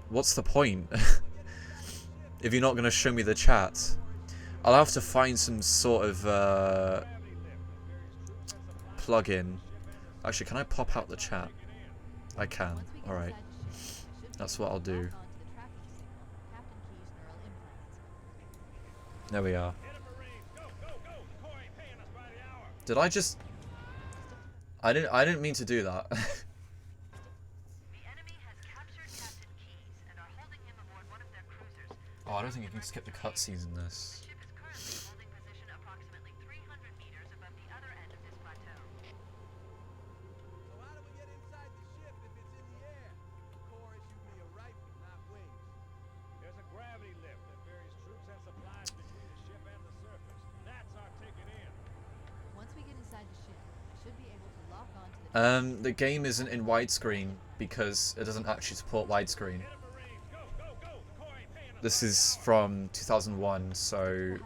what's the point? If you're not going to show me the chat. I'll have to find some sort of plug-in. Actually, can I pop out the chat? I can. Alright. That's what I'll do. There we are. Did I just... I didn't mean to do that. The enemy has captured Captain Keyes and are holding him aboard one of their cruisers. Oh, I don't think you can skip the cutscenes in this. The ship is currently holding position approximately 300 meters above the other end of this plateau. So how do we get inside the ship if it's in the air? The Corps issued me a rifle, not wings. There's a gravity lift that ferries troops and supplies between the ship and the surface. That's our ticket in. Once we get inside the ship, I should be able to lock on to the The game isn't in widescreen because it doesn't actually support widescreen. Marines, go, go, go! The Corps ain't paying us. This is from 2001, so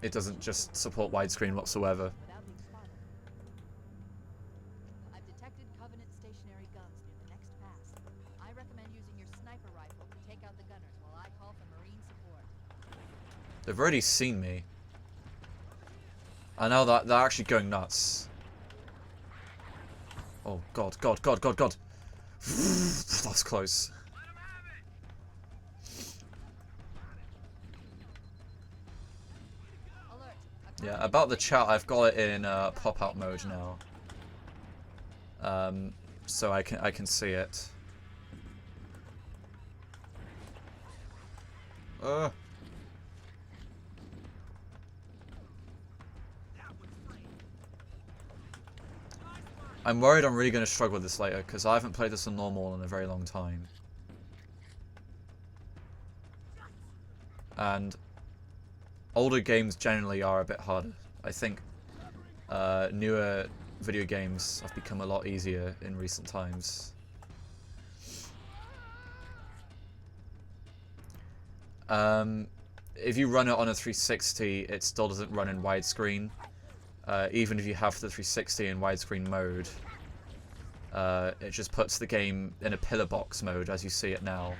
it doesn't just support widescreen whatsoever. without being spotted. I've detected Covenant stationary guns near the next pass. I recommend using your sniper rifle to take out the gunners while I call for Marine support. They've already seen me. I know that they're actually going nuts. Oh god, god, god, god, god. That's close. Alert! Yeah, about the chat, I've got it in pop-out mode now. So I can see it. I'm worried I'm really going to struggle with this later, because I haven't played this on normal in a very long time. And older games generally are a bit harder. I think newer video games have become a lot easier in recent times. If you run it on a 360, it still doesn't run in widescreen. Even if you have the 360 in widescreen mode, It just puts the game in a pillar box mode as you see it now.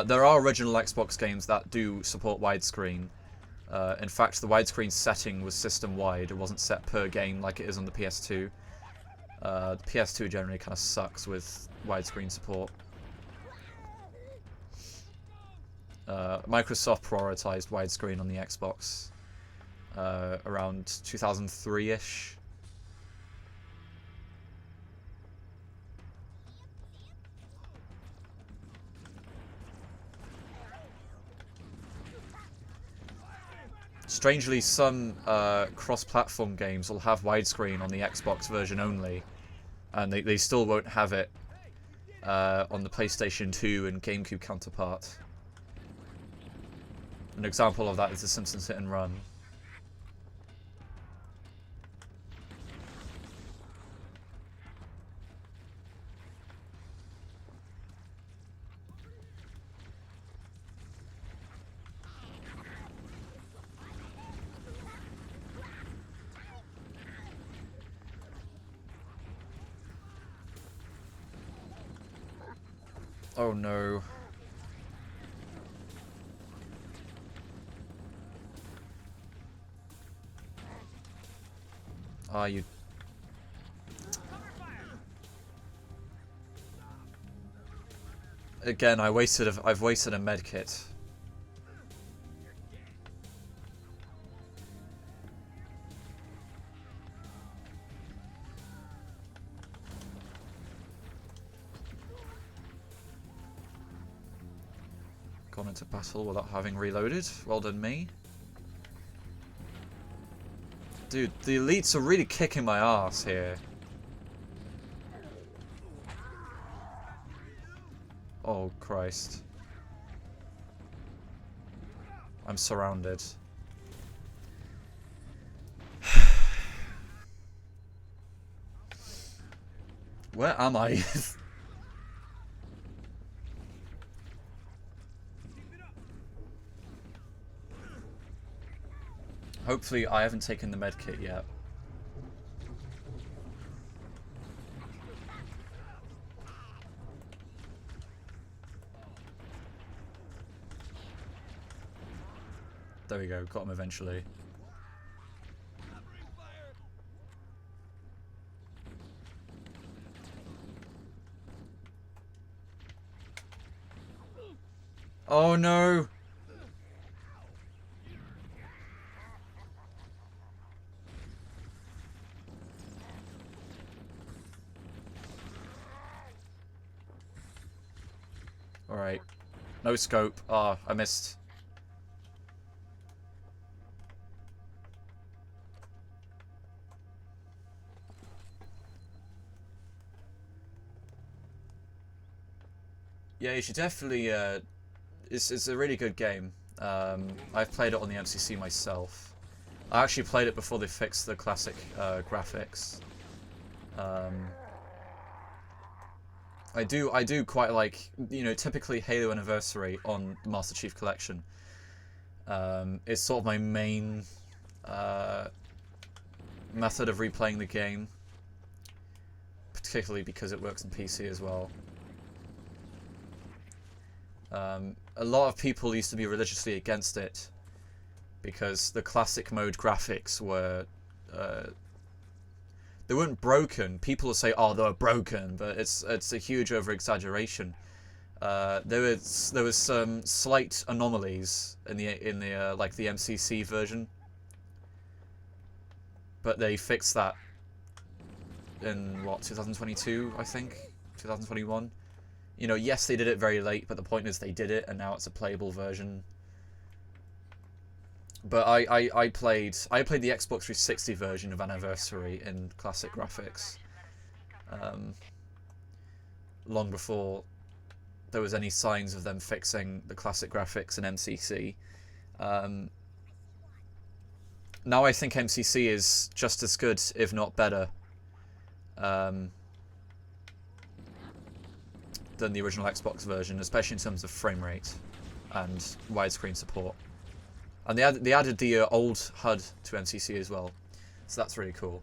There are original Xbox games that do support widescreen. In fact, the widescreen setting was system-wide. It wasn't set per game like it is on the PS2. The PS2 generally kind of sucks with widescreen support. Microsoft prioritized widescreen on the Xbox around 2003-ish. Strangely, some cross-platform games will have widescreen on the Xbox version only, and they still won't have it on the PlayStation 2 and GameCube counterpart. An example of that is The Simpsons Hit and Run. Oh no. Ah, you... Again, I've wasted a medkit. Gone into battle without having reloaded. Well done, me. Dude, the elites are really kicking my ass here. Oh, Christ. I'm surrounded. Where am I? Hopefully I haven't taken the medkit yet. There we go, got him eventually. Oh no! Alright. No scope. Ah, I missed. Yeah, you should definitely, it's a really good game. I've played it on the MCC myself. I actually played it before they fixed the classic graphics. I do quite like, you know, typically Halo Anniversary on the Master Chief Collection. It's sort of my main method of replaying the game, particularly because it works on PC as well. A lot of people used to be religiously against it because the classic mode graphics were they weren't broken. People will say, "Oh, they were broken," but it's a huge over-exaggeration. There was some slight anomalies in the like the MCC version, but they fixed that in what 2022, I think, 2021. You know, yes, they did it very late, but the point is they did it, and now it's a playable version. But I played the Xbox 360 version of Anniversary in classic graphics, long before there was any signs of them fixing the classic graphics in MCC. Now I think MCC is just as good, if not better, than the original Xbox version, especially in terms of frame rate and widescreen support. And they added the old HUD to MCC as well, so that's really cool.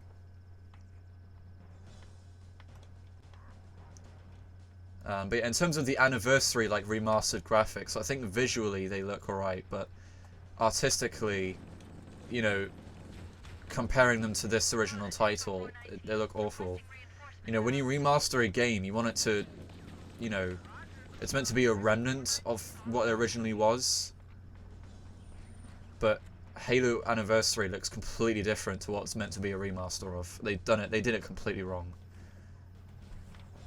But in terms of the anniversary, like, remastered graphics, I think visually they look alright, but artistically, you know, comparing them to this original title, they look awful. You know, when you remaster a game, you want it to, you know, it's meant to be a remnant of what it originally was. But Halo Anniversary looks completely different to what it's meant to be a remaster of. They did it completely wrong.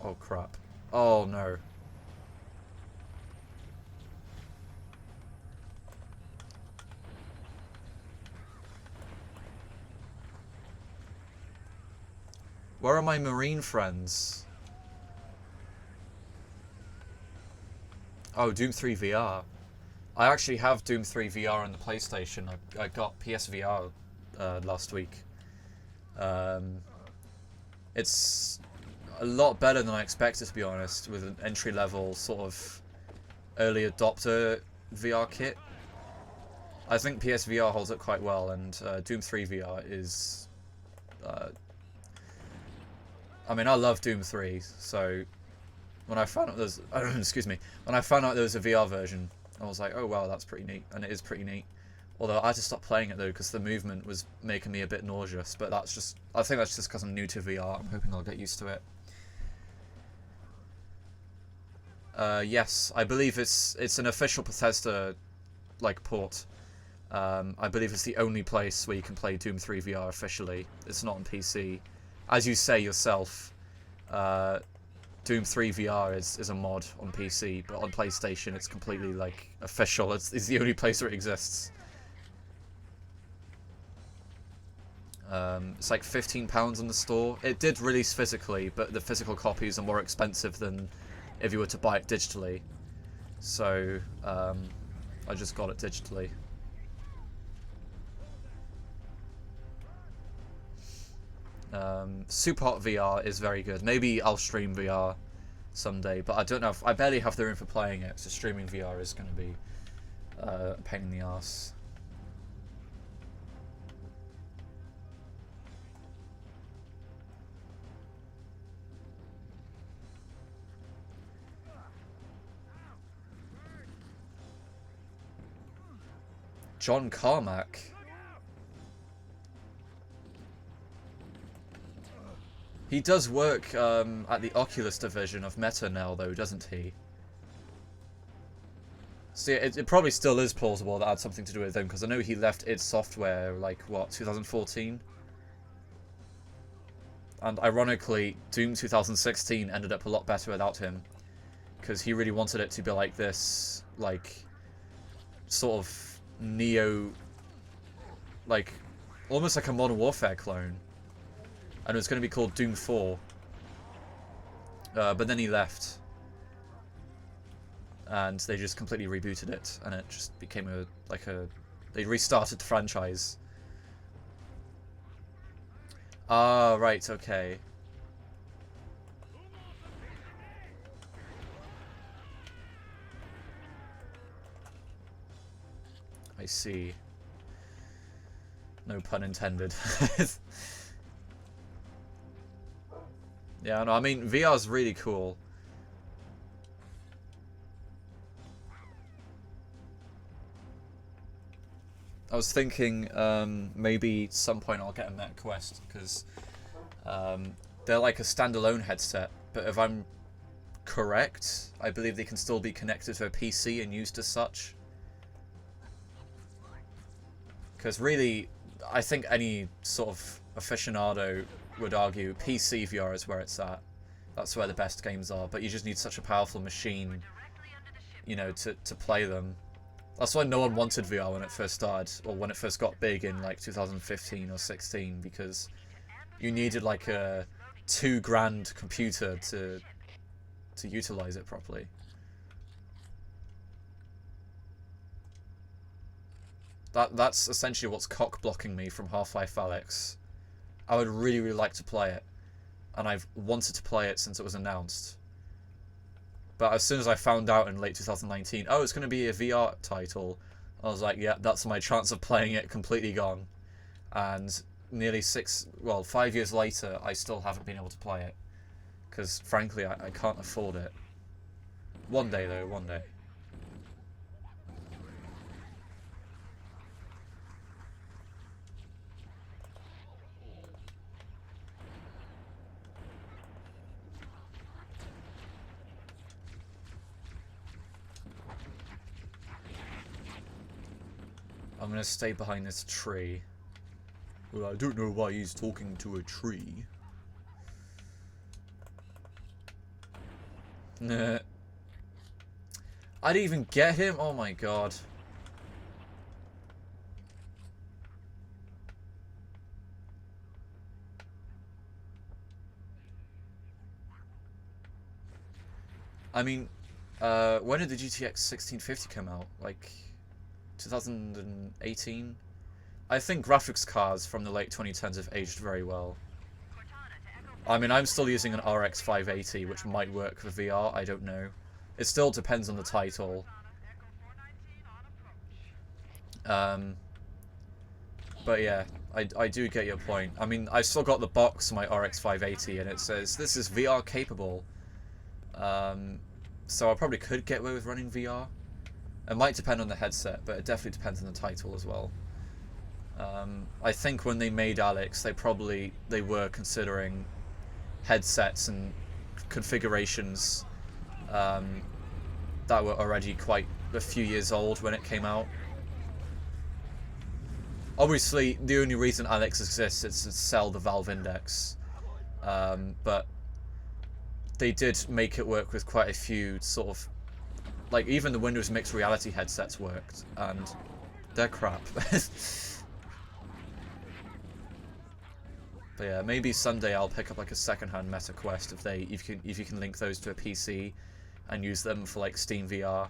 Oh crap. Oh no. Where are my Marine friends? Oh, Doom 3 VR. I actually have Doom 3 VR on the PlayStation. I got PSVR last week. It's a lot better than I expected, to be honest, with an entry-level sort of early adopter VR kit. I think PSVR holds up quite well, and Doom 3 VR is... I mean, I love Doom 3, so when I found out there's... excuse me. When I found out there was a VR version, I was like, oh wow, that's pretty neat, and it is pretty neat. Although I had to stop playing it though, because the movement was making me a bit nauseous, but that's just... I think that's just because I'm new to VR. I'm hoping I'll get used to it. Yes, I believe it's an official Bethesda, like, port. I believe it's the only place where you can play Doom 3 VR officially. It's not on PC. As you say yourself, Doom 3 VR is a mod on PC, but on PlayStation it's completely, like, official. It's the only place where it exists. It's like £15 in the store. It did release physically, but the physical copies are more expensive than if you were to buy it digitally. So, I just got it digitally. Superhot VR is very good. Maybe I'll stream VR someday, but I don't know if I barely have the room for playing it, so streaming VR is going to be a pain in the ass. John Carmack. He does work at the Oculus division of Meta now, though, doesn't he? So yeah, it probably still is plausible that had something to do with him, because I know he left id Software, like, what, 2014? And ironically, Doom 2016 ended up a lot better without him, because he really wanted it to be like this, like, sort of Neo, like, almost like a Modern Warfare clone. And it was going to be called Doom 4. But then he left. And they just completely rebooted it. And it just became they restarted the franchise. Ah, right, okay. I see. No pun intended. Yeah, no, I mean, VR's really cool. I was thinking maybe at some point I'll get a MetaQuest, because they're like a standalone headset, but if I'm correct, I believe they can still be connected to a PC and used as such. Because really, I think any sort of aficionado would argue PC VR is where it's at. That's where the best games are, but you just need such a powerful machine, you know, to play them. That's why no one wanted VR when it first started, or when it first got big in like 2015 or 16, because you needed like a $2,000 computer to utilize it properly. That's essentially what's cock-blocking me from Half-Life Alyx. I would really, really like to play it, and I've wanted to play it since it was announced. But as soon as I found out in late 2019, oh, it's going to be a VR title, I was like, yeah, that's my chance of playing it completely gone. And nearly 5 years later, I still haven't been able to play it. Because, frankly, I can't afford it. One day, though, one day. I'm gonna stay behind this tree. Well, I don't know why he's talking to a tree. Nah. I didn't even get him? Oh my god. I mean, when did the GTX 1650 come out? Like, 2018? I think graphics cards from the late 2010s have aged very well. I mean, I'm still using an RX 580, which might work for VR, I don't know. It still depends on the title. But yeah, I do get your point. I mean, I've still got the box for my RX 580, and it says, this is VR capable. So I probably could get away with running VR. It might depend on the headset, but it definitely depends on the title as well. I think when they made Alex, they were considering headsets and configurations that were already quite a few years old when it came out. Obviously, the only reason Alex exists is to sell the Valve Index, but they did make it work with quite a few sort of, like, even the Windows Mixed Reality headsets worked, and they're crap. But yeah, maybe someday I'll pick up like a second-hand MetaQuest if you can link those to a PC and use them for like Steam VR.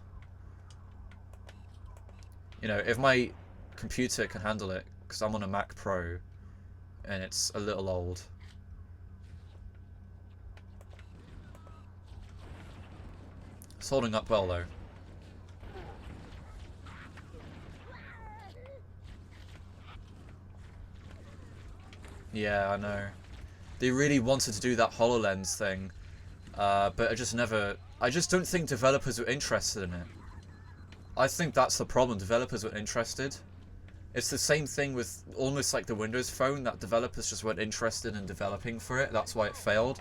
You know, if my computer can handle it, because I'm on a Mac Pro and it's a little old. It's holding up well though. Yeah, I know. They really wanted to do that HoloLens thing, but I just don't think developers were interested in it. I think that's the problem, developers weren't interested. It's the same thing with almost like the Windows Phone, that developers just weren't interested in developing for it, that's why it failed.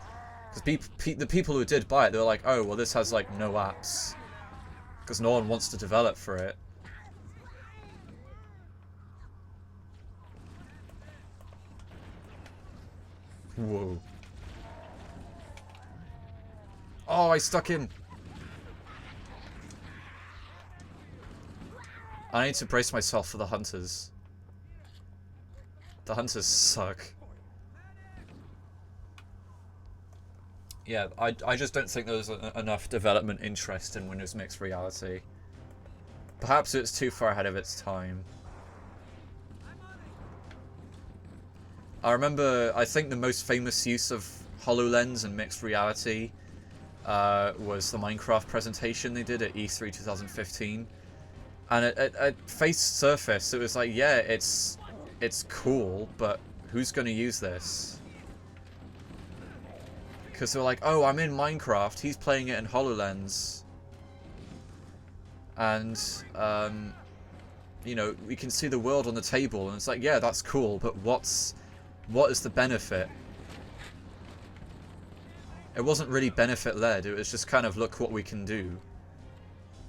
Because the people who did buy it, they were like, oh, well this has like no apps. Because no one wants to develop for it. Whoa. Oh, I stuck in. I need to brace myself for the hunters. The hunters suck. Yeah, I just don't think there's enough development interest in Windows Mixed Reality. Perhaps it's too far ahead of its time. I think the most famous use of HoloLens and Mixed Reality was the Minecraft presentation they did at E3 2015. And at face surface, it was like, yeah, it's cool, but who's going to use this? Because they're like, oh, I'm in Minecraft, he's playing it in HoloLens. And, you know, we can see the world on the table, and it's like, yeah, that's cool, but what is the benefit? It wasn't really benefit-led, it was just kind of, look what we can do.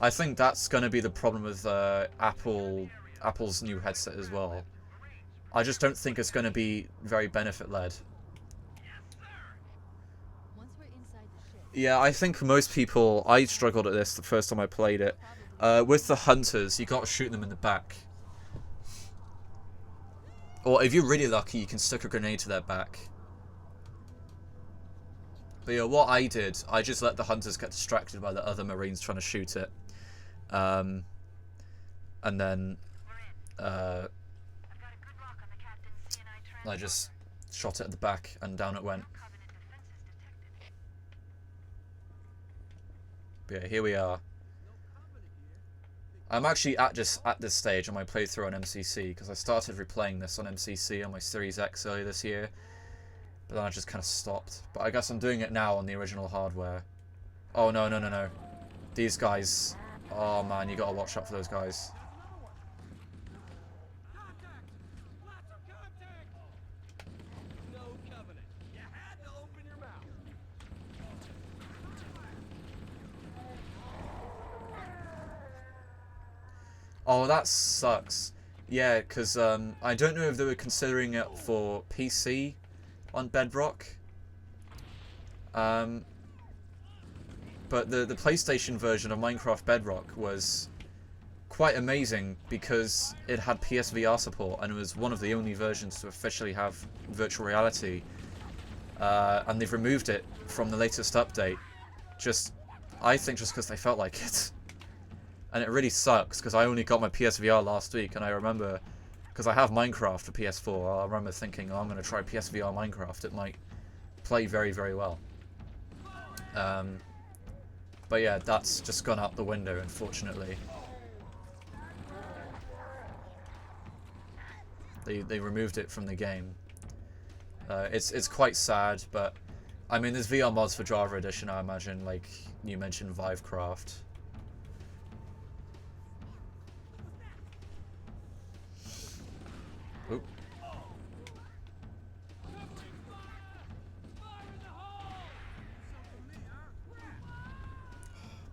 I think that's going to be the problem with Apple's new headset as well. I just don't think it's going to be very benefit-led. Yeah, I think most people... I struggled at this the first time I played it. With the hunters, you got to shoot them in the back. Or if you're really lucky, you can stick a grenade to their back. But yeah, what I did, I just let the hunters get distracted by the other Marines trying to shoot it. And then I just shot it at the back and down it went. But yeah, here we are. I'm actually at this stage on my playthrough on MCC, because I started replaying this on MCC on my Series X earlier this year, but then I just kind of stopped. But I guess I'm doing it now on the original hardware. Oh no, no, no, no. These guys, oh man, you gotta watch out for those guys. Oh, that sucks. Yeah, because I don't know if they were considering it for PC on Bedrock. But the PlayStation version of Minecraft Bedrock was quite amazing because it had PSVR support and it was one of the only versions to officially have virtual reality. And they've removed it from the latest update. I think just because they felt like it. And it really sucks because I only got my PSVR last week, and I remember, because I have Minecraft for PS4, I remember thinking, oh, I'm going to try PSVR Minecraft. It might play very, very well. But yeah, that's just gone out the window, unfortunately. They removed it from the game. It's quite sad, but I mean, there's VR mods for Java Edition, I imagine, like you mentioned Vivecraft. Oop.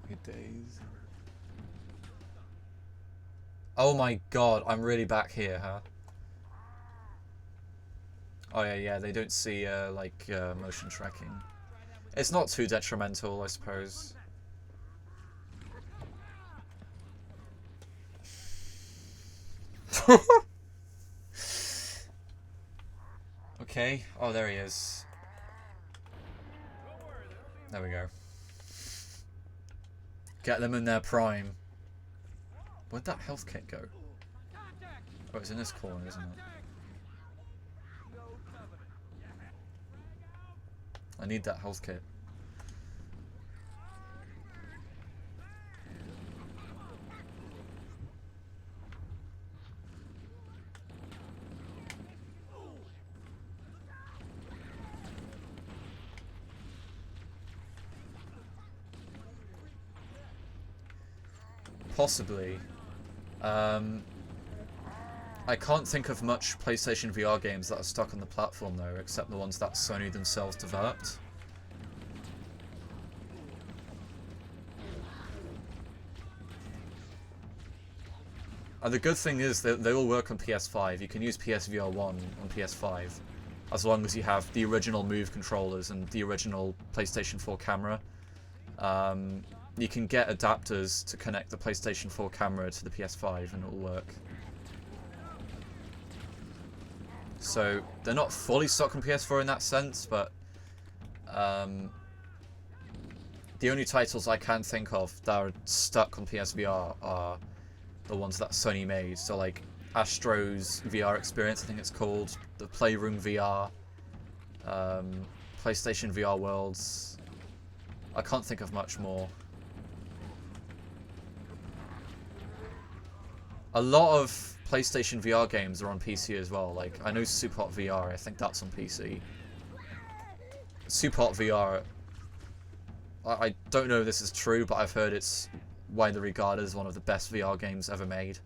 Good days. Oh my god, I'm really back here, huh? Oh yeah, they don't see motion tracking. It's not too detrimental, I suppose. Okay. Oh, there he is. There we go. Get them in their prime. Where'd that health kit go? Oh, it's in this corner, isn't it? I need that health kit. Possibly. I can't think of much PlayStation VR games that are stuck on the platform though, except the ones that Sony themselves developed. And the good thing is that they all work on PS5. You can use PSVR 1 on PS5, as long as you have the original Move controllers and the original PlayStation 4 camera. You can get adapters to connect the PlayStation 4 camera to the PS5 and it will work. So they're not fully stuck on PS4 in that sense, but the only titles I can think of that are stuck on PSVR are the ones that Sony made. So like Astro's VR Experience, I think it's called, the Playroom VR, PlayStation VR Worlds. I can't think of much more. A lot of PlayStation VR games are on PC as well. Like, I know Supot VR, I think that's on PC. Supot VR, I don't know if this is true, but I've heard it's widely regarded as one of the best VR games ever made.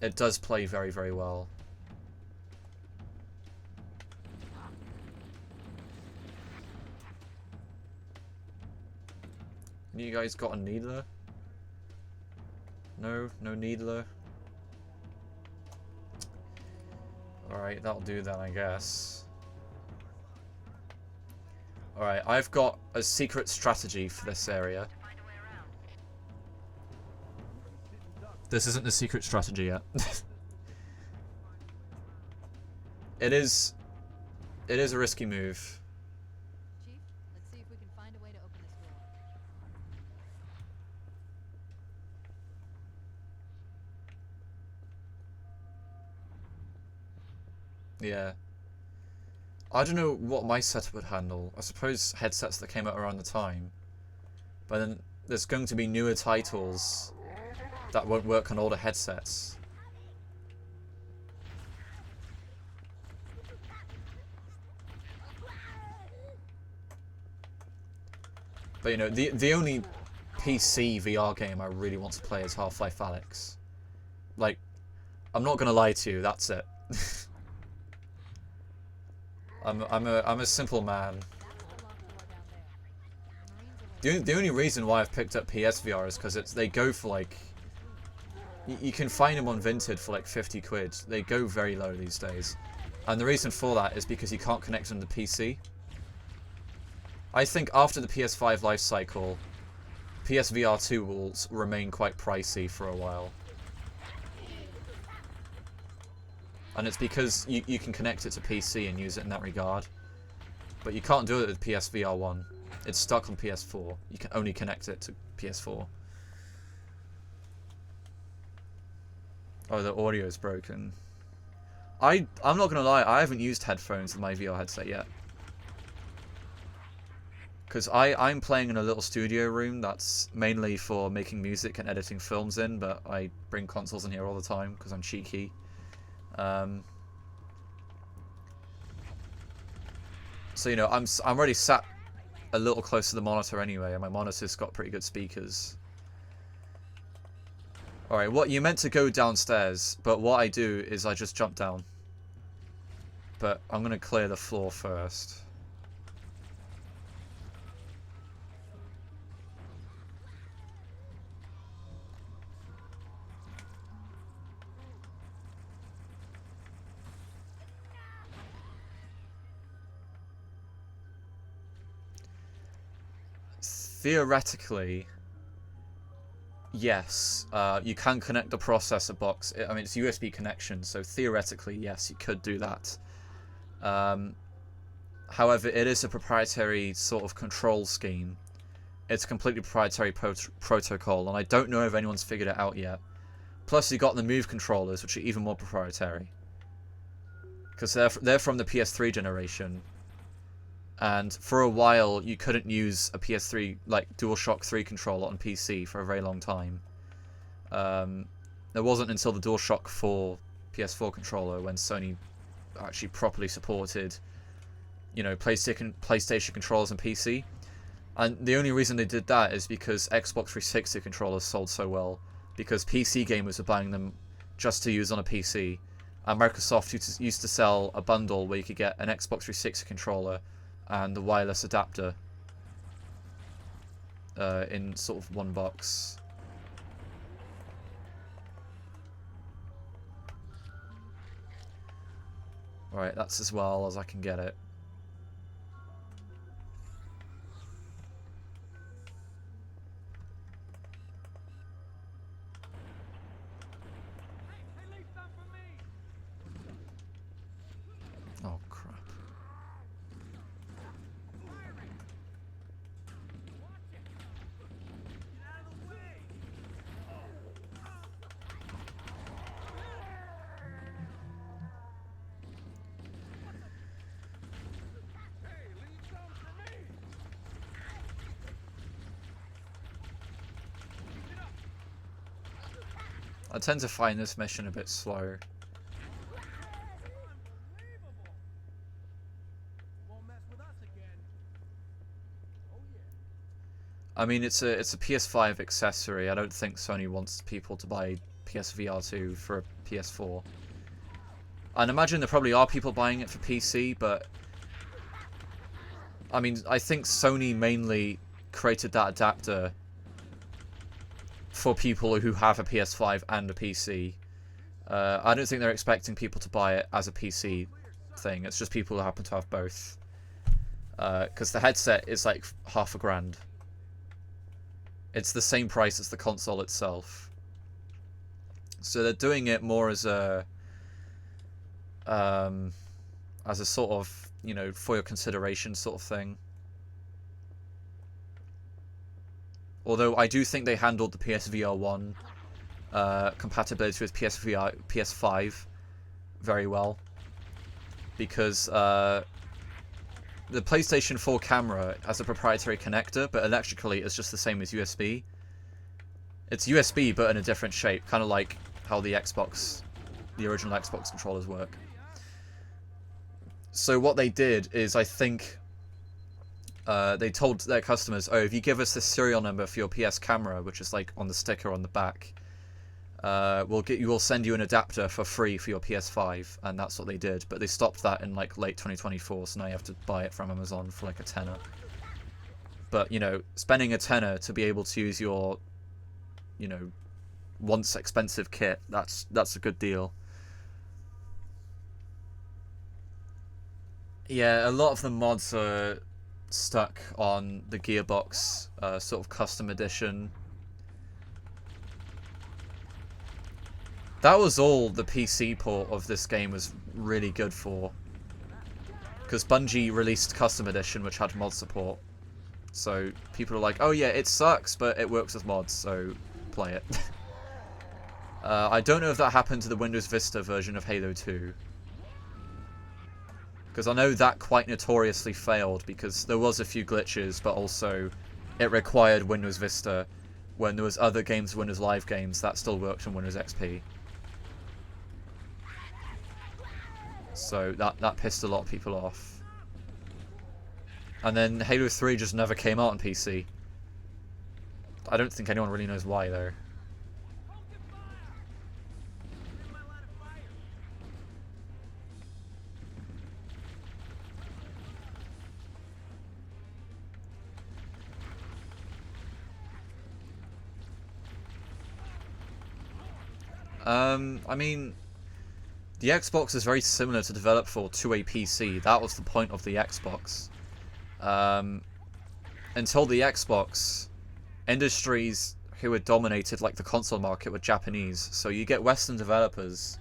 It does play very, very well. You guys got a needler? No needler. Alright, that'll do then, I guess. Alright, I've got a secret strategy for this area. This isn't the secret strategy yet. It is a risky move. Chief, let's see if we can find a way to open this door. Yeah. I don't know what my setup would handle. I suppose headsets that came out around the time. But then there's going to be newer titles that won't work on older headsets. But you know, the only PC VR game I really want to play is Half-Life Alyx. Like, I'm not gonna lie to you, that's it. I'm a simple man. The only reason why I've picked up PSVR is because they go for like, you can find them on Vinted for like 50 quid. They go very low these days, and the reason for that is because you can't connect them to PC. I think after the PS5 life cycle, PSVR 2 will remain quite pricey for a while, and it's because you can connect it to PC and use it in that regard, but you can't do it with PSVR 1. It's stuck on PS4. You can only connect it to PS4. Oh, the audio is broken. I'm not gonna lie, I haven't used headphones in my VR headset yet. Because I'm playing in a little studio room that's mainly for making music and editing films in, but I bring consoles in here all the time because I'm cheeky. So, you know, I'm already sat a little close to the monitor anyway, and my monitor's got pretty good speakers. Alright, what you meant to go downstairs, but what I do is I just jump down. But I'm gonna clear the floor first. Theoretically, yes, you can connect the processor box. I mean, it's USB connection, so theoretically, yes, you could do that. However, it is a proprietary sort of control scheme. It's a completely proprietary protocol, and I don't know if anyone's figured it out yet. Plus, you got the Move controllers, which are even more proprietary, because they're from the PS3 generation. And for a while, you couldn't use a PS3, like DualShock 3 controller on PC for a very long time. It wasn't until the DualShock 4 PS4 controller when Sony actually properly supported, you know, PlayStation controllers on PC. And the only reason they did that is because Xbox 360 controllers sold so well, because PC gamers were buying them just to use on a PC. And Microsoft used to sell a bundle where you could get an Xbox 360 controller and the wireless adapter in sort of one box. Alright, that's as well as I can get it. Oh, crap. I tend to find this mission a bit slow. I mean, it's a PS5 accessory. I don't think Sony wants people to buy PSVR 2 for a PS4. And imagine there probably are people buying it for PC, but I mean, I think Sony mainly created that adapter for people who have a PS5 and a PC. I don't think they're expecting people to buy it as a PC thing. It's just people who happen to have both. Because the headset is like $500. It's the same price as the console itself. So they're doing it more as a sort of, you know, for your consideration sort of thing. Although I do think they handled the PSVR 1 compatibility with PS5 very well. Because the PlayStation 4 camera has a proprietary connector, but electrically it's just the same as USB. It's USB, but in a different shape, kind of like how the original Xbox controllers work. So what they did is, I think, they told their customers, oh, if you give us the serial number for your PS camera, which is like on the sticker on the back, we'll send you an adapter for free for your PS5, and that's what they did. But they stopped that in like late 2024, so now you have to buy it from Amazon for like a tenner. But you know, spending a tenner to be able to use your, you know, once expensive kit, that's a good deal. Yeah, a lot of the mods are stuck on the Gearbox sort of custom edition. That was all the PC port of this game was really good for, because Bungie released custom edition which had mod support, so people are like, oh yeah, it sucks but it works with mods, so play it. I don't know if that happened to the Windows Vista version of Halo 2, because I know that quite notoriously failed because there was a few glitches, but also it required Windows Vista when there was other games, Windows Live games, that still worked on Windows XP. So that pissed a lot of people off. And then Halo 3 just never came out on PC. I don't think anyone really knows why though. I mean, the Xbox is very similar to develop for to a PC. That was the point of the Xbox. Until the Xbox, industries who were dominated, like the console market, were Japanese. So you get Western developers,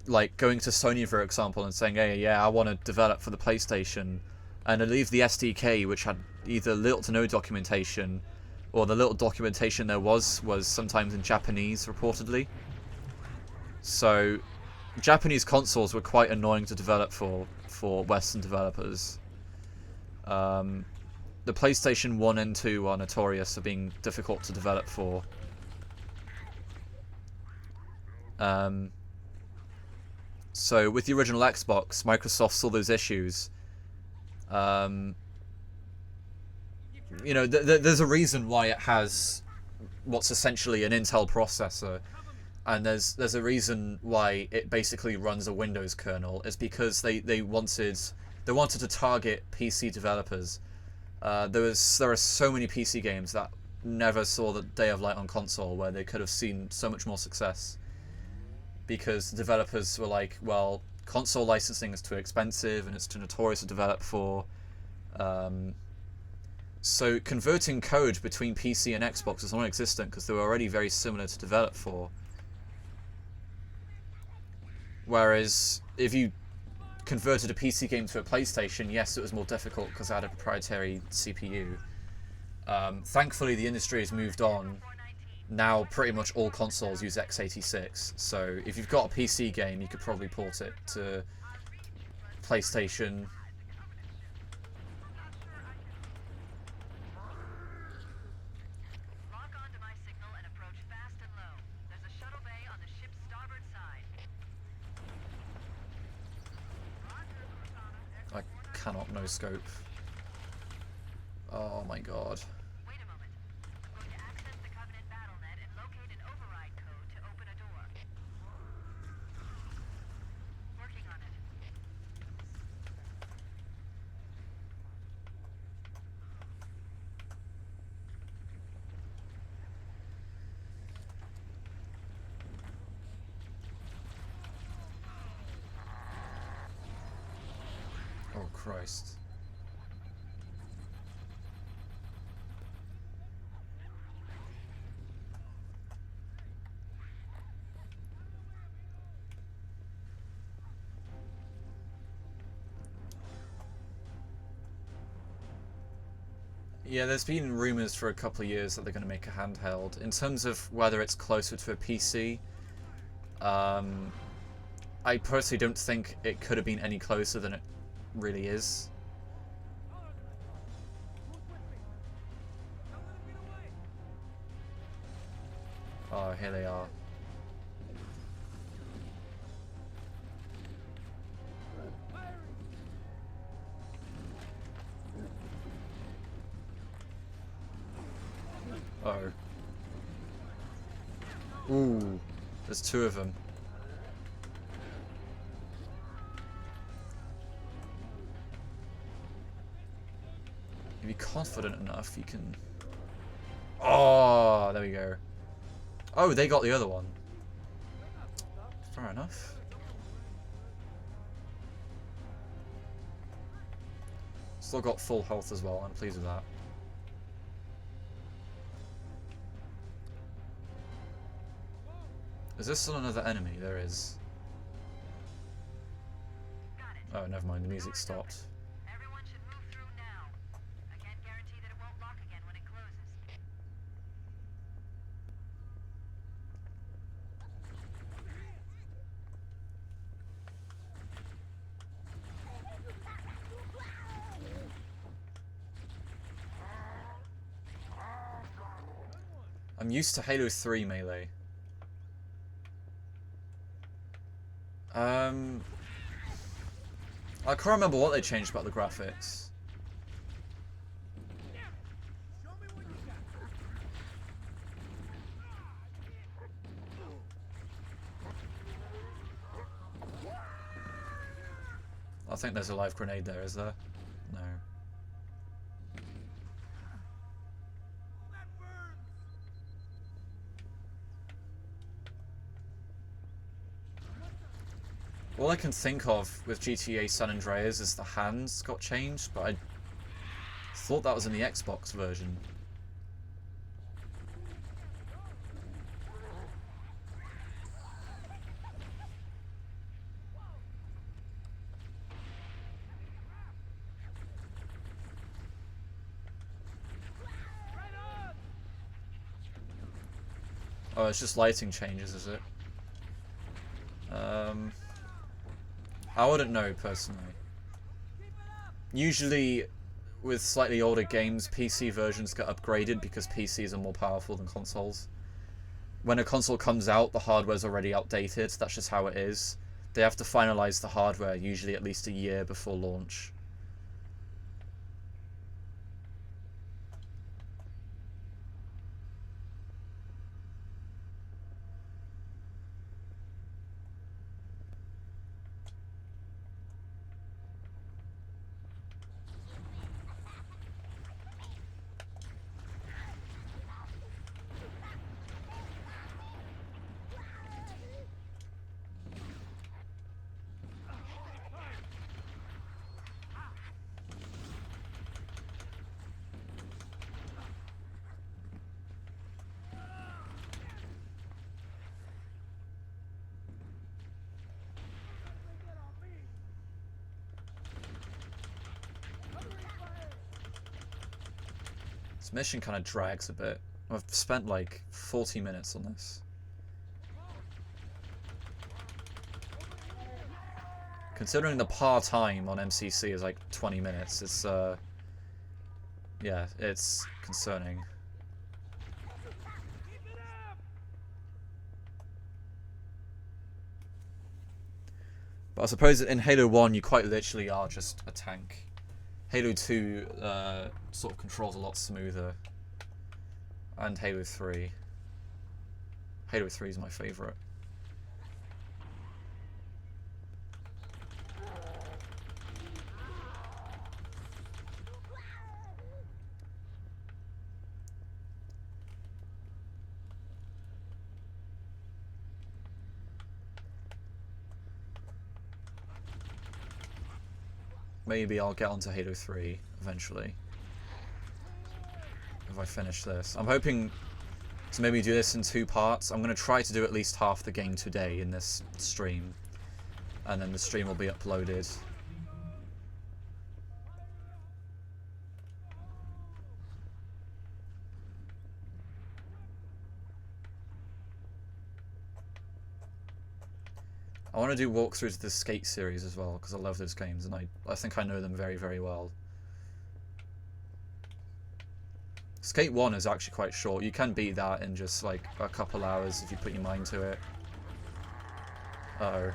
like going to Sony, for example, and saying, hey, yeah, I want to develop for the PlayStation. And they leave the SDK, which had either little to no documentation, or the little documentation there was sometimes in Japanese, reportedly. So Japanese consoles were quite annoying to develop for Western developers. The PlayStation 1 and 2 are notorious for being difficult to develop for. So with the original Xbox, Microsoft saw those issues. You know, there's a reason why it has what's essentially an Intel processor, and there's a reason why it basically runs a Windows kernel. It's because they wanted to target PC developers. There are so many PC games that never saw the day of light on console, where they could have seen so much more success, because the developers were like, well, console licensing is too expensive and it's too notorious to develop for. So converting code between PC and Xbox is non-existent because they were already very similar to develop for. Whereas if you converted a PC game to a PlayStation, yes, it was more difficult because it had a proprietary CPU. Thankfully, the industry has moved on. Now pretty much all consoles use x86, so if you've got a PC game, you could probably port it to PlayStation. I cannot no scope. Oh my god. Wait a moment. I'm going to access the Covenant BattleNet and locate an override code to open a door. Working on it. Oh Christ. Yeah, there's been rumours for a couple of years that they're going to make a handheld. In terms of whether it's closer to a PC, I personally don't think it could have been any closer than it really is. Oh, here they are. Ooh, there's 2 of them. If you're confident enough, you can... Oh, there we go. Oh, they got the other one. Fair enough. Still got full health as well, I'm pleased with that. Is this still another enemy? There is. Oh, never mind, the music stopped. Everyone should move through now. I can't guarantee that it won't lock again when it closes. I'm used to Halo 3 melee. I can't remember what they changed about the graphics. I think there's a live grenade there, is there? No. All I can think of with GTA San Andreas is the hands got changed, but I thought that was in the Xbox version. Oh, it's just lighting changes, is it? I wouldn't know, personally. Usually, with slightly older games, PC versions get upgraded because PCs are more powerful than consoles. When a console comes out, the hardware's already outdated. That's just how it is. They have to finalize the hardware, usually at least a year before launch. This mission kind of drags a bit. I've spent like 40 minutes on this. Considering the par time on MCC is like 20 minutes, it's yeah, it's concerning. But I suppose in Halo 1 you quite literally are just a tank. Halo 2 sort of controls a lot smoother. And Halo 3. Halo 3 is my favourite. Maybe I'll get onto Halo 3 eventually. If I finish this. I'm hoping to maybe do this in 2 parts. I'm going to try to do at least half the game today in this stream. And then the stream will be uploaded. I want to do walkthroughs of the Skate series as well, because I love those games, and I think I know them very, very well. Skate 1 is actually quite short. You can beat that in just, like, a couple hours if you put your mind to it. Uh-oh.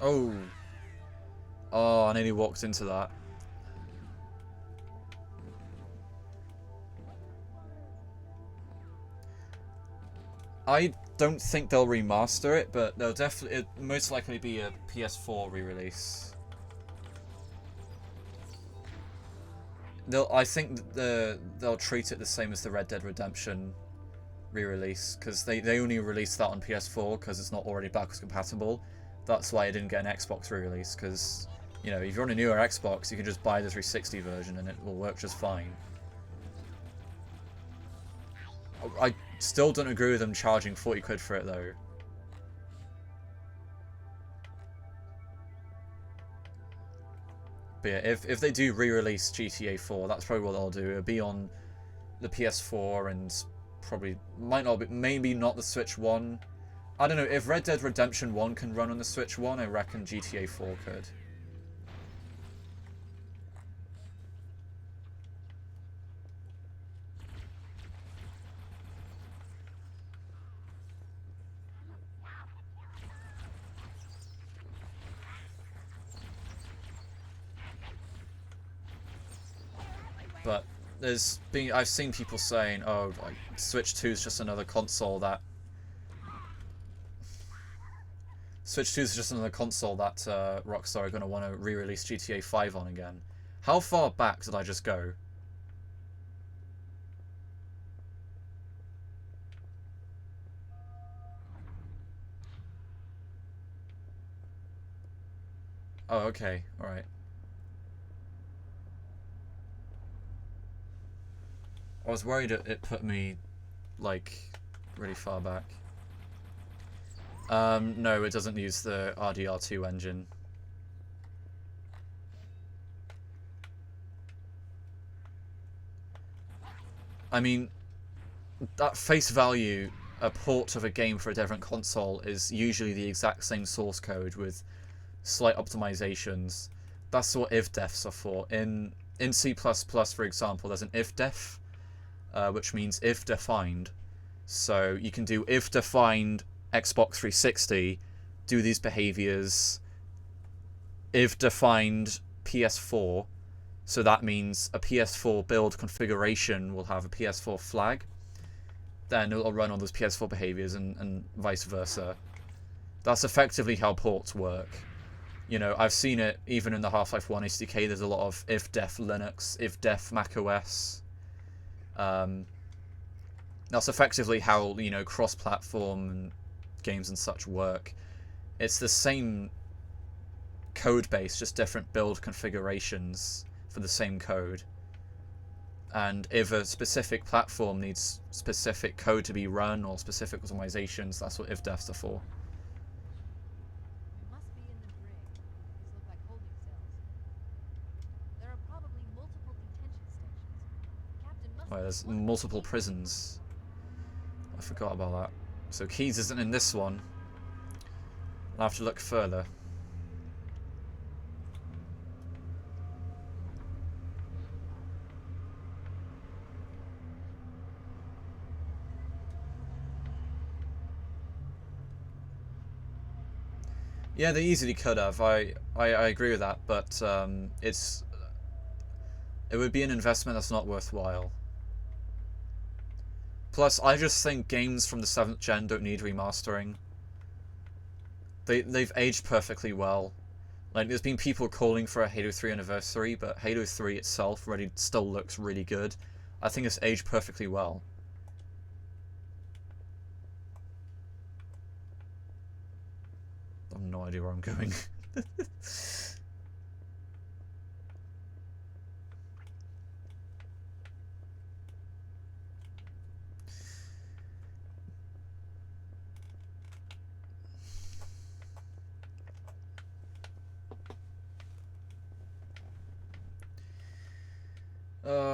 Oh. Oh, I nearly walked into that. I don't think they'll remaster it, but they'll definitely, it most likely be a PS4 re-release. I think they'll treat it the same as the Red Dead Redemption re-release, because they only released that on PS4 because it's not already backwards compatible. That's why I didn't get an Xbox re-release, because, you know, if you're on a newer Xbox, you can just buy the 360 version and it will work just fine. I still don't agree with them charging 40 quid for it though. But yeah, if they do re-release GTA 4, that's probably what they'll do. It'll be on the PS4 and probably might not be, maybe not the Switch 1. I don't know, if Red Dead Redemption 1 can run on the Switch 1, I reckon GTA 4 could. But I've seen people saying, oh, like, Switch 2 is just another console that Rockstar are going to want to re-release GTA 5 on again. How far back did I just go? Oh, okay, alright. I was worried it put me, like, really far back. No, it doesn't use the RDR2 engine. I mean, at face value, a port of a game for a different console is usually the exact same source code with slight optimizations. That's what if-defs are for. In C++, for example, there's an if-def, which means if defined. So you can do if defined Xbox 360, do these behaviors, if defined PS4, so that means a PS4 build configuration will have a PS4 flag, then it'll run all those PS4 behaviors and vice versa. That's effectively how ports work. You know, I've seen it even in the Half-Life 1 SDK, there's a lot of if-def Linux, if-def macOS. That's effectively how, you know, cross-platform and games and such work. It's the same code base, just different build configurations for the same code. And if a specific platform needs specific code to be run or specific optimizations, that's what if-defs are for. Must be in the brig. These look like holding cells. There are probably multiple detention stations. Captain must Right, be there's one of the multiple people. prisons. I forgot about that. So Keyes isn't in this one. I'll have to look further. Yeah, they easily could have. I agree with that, but it would be an investment that's not worthwhile. Plus, I just think games from the 7th gen don't need remastering. They've aged perfectly well. Like, there's been people calling for a Halo 3 anniversary, but Halo 3 itself still looks really good. I think it's aged perfectly well. I have no idea where I'm going.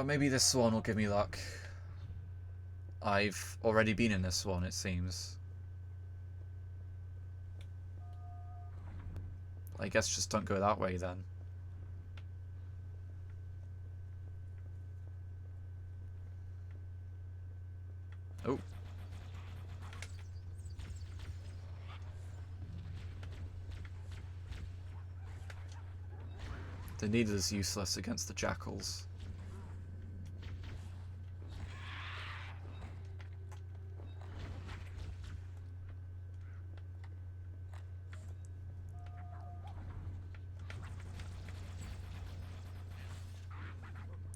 Maybe this one will give me luck. I've already been in this one, it seems. I guess just don't go that way then. Oh. The needle is useless against the jackals.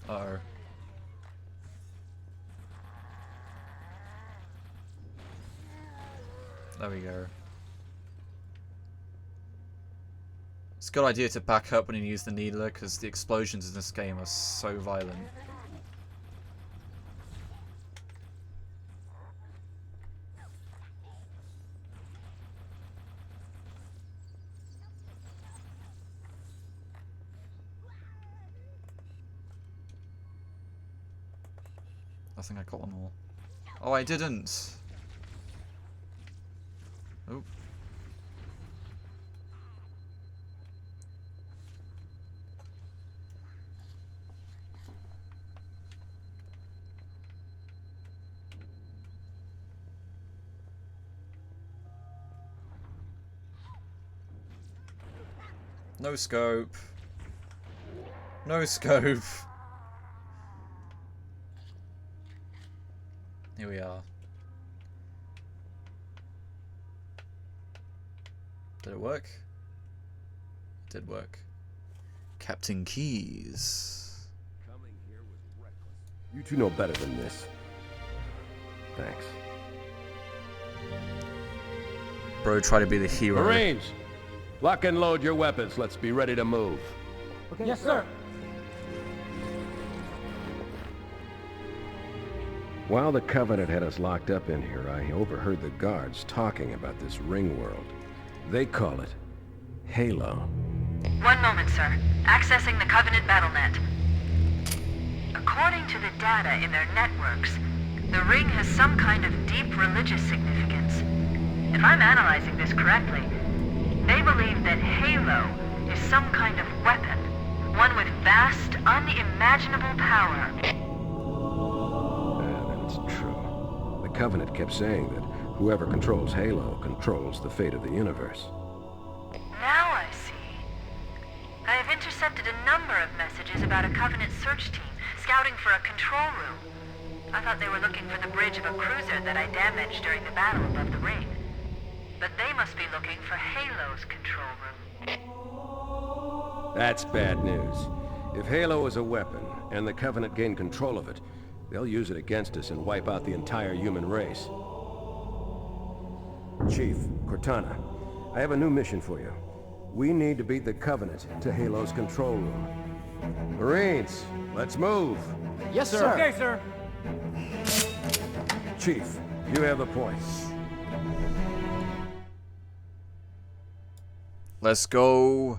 Uh-oh. There we go. It's a good idea to back up when you use the needler, because the explosions in this game are so violent. I think I got them all. Oh, I didn't! Oh. No scope. No scope. Here we are. Did it work? It did work. Captain Keyes. Coming here was reckless. You two know better than this. Thanks. Bro, try to be the hero. Marines! Lock and load your weapons. Let's be ready to move. Okay, yes, sir. While the Covenant had us locked up in here, I overheard the guards talking about this ring world. They call it Halo. One moment, sir. Accessing the Covenant BattleNet. According to the data in their networks, the ring has some kind of deep religious significance. If I'm analyzing this correctly, they believe that Halo is some kind of weapon, one with vast, unimaginable power. That's true. The Covenant kept saying that whoever controls Halo controls the fate of the universe. Now I see. I have intercepted a number of messages about a Covenant search team scouting for a control room. I thought they were looking for the bridge of a cruiser that I damaged during the battle above the ring. But they must be looking for Halo's control room. That's bad news. If Halo is a weapon, and the Covenant gain control of it, they'll use it against us and wipe out the entire human race. Chief, Cortana, I have a new mission for you. We need to beat the Covenant to Halo's control room. Marines, let's move! Yes, sir. Okay, sir. Chief, you have the points. Let's go.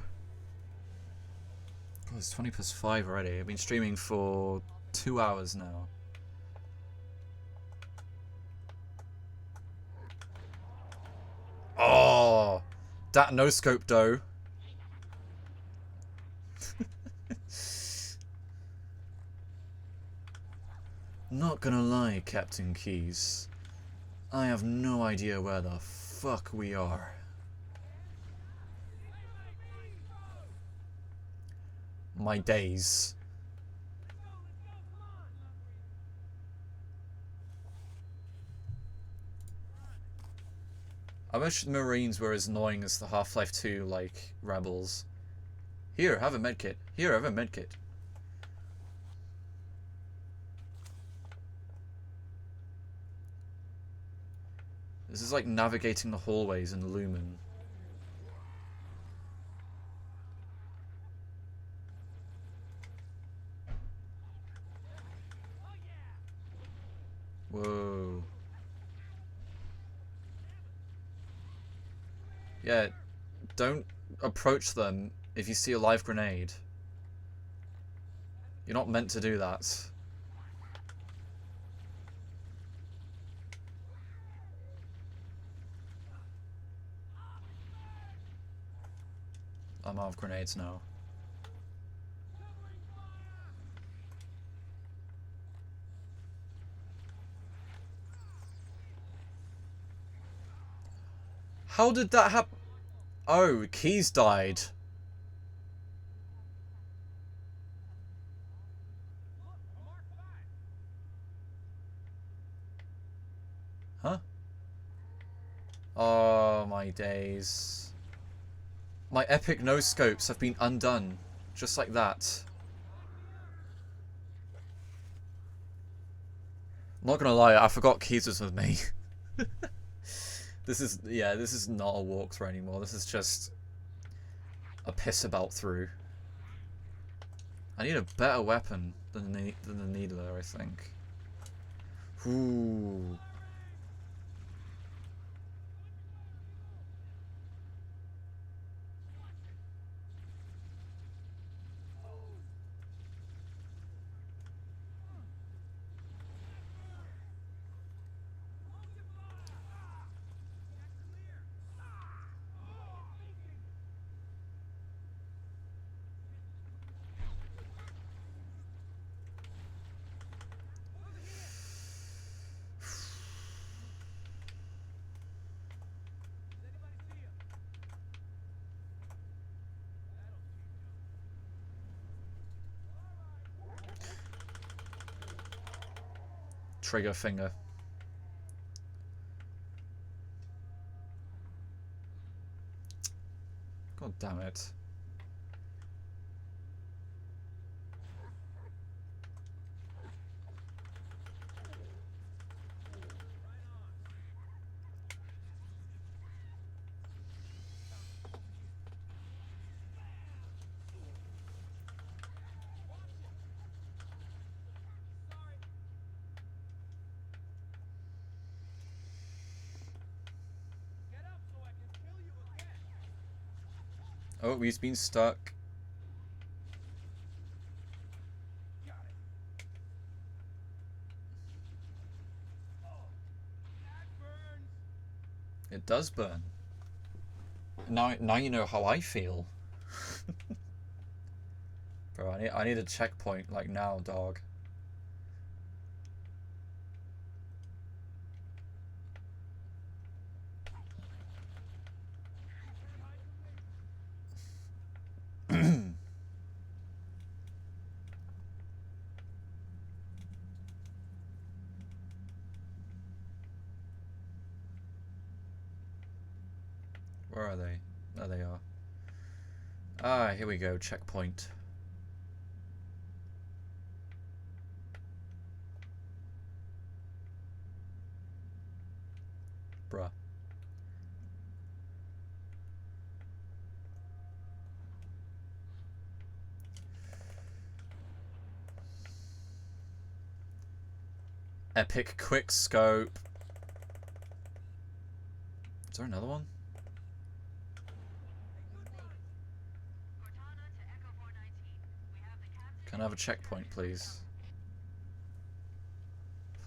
Oh, it's 20+5 already. I've been streaming for 2 hours now. Oh, that no scope though. Not gonna lie, Captain Keyes. I have no idea where the fuck we are. My days. I wish the Marines were as annoying as the Half-Life 2, like, rebels. Here, have a medkit. Here, have a medkit. This is like navigating the hallways in Lumen. Whoa. Yeah, don't approach them if you see a live grenade. You're not meant to do that. I'm out of grenades now. How did that happen? Oh, Keyes died. Huh? Oh, my days. My epic no-scopes have been undone. Just like that. Not gonna lie, I forgot Keys was with me. This is not a walkthrough anymore. This is just a piss about through. I need a better weapon than the Needler, I think. Ooh. Trigger finger. God damn it. Oh, he's been stuck. It does burn. Now you know how I feel. Bro, I need a checkpoint like now, dog. Where are they? There they are. Ah, here we go, checkpoint. Bruh. Epic quick scope. Is there another one? Can I have a checkpoint, please?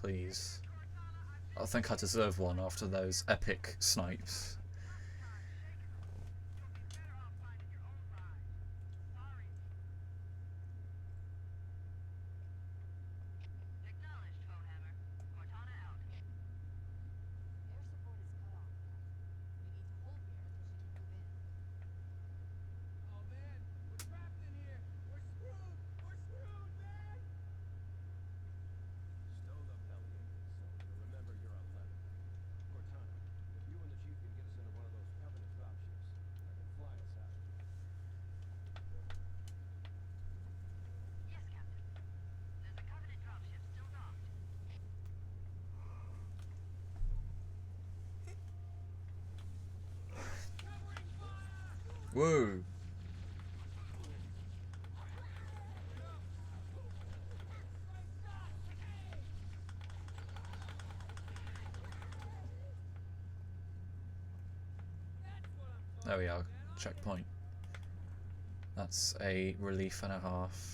Please. I think I deserve one after those epic snipes. Whoa. There we are. Checkpoint. That's a relief and a half.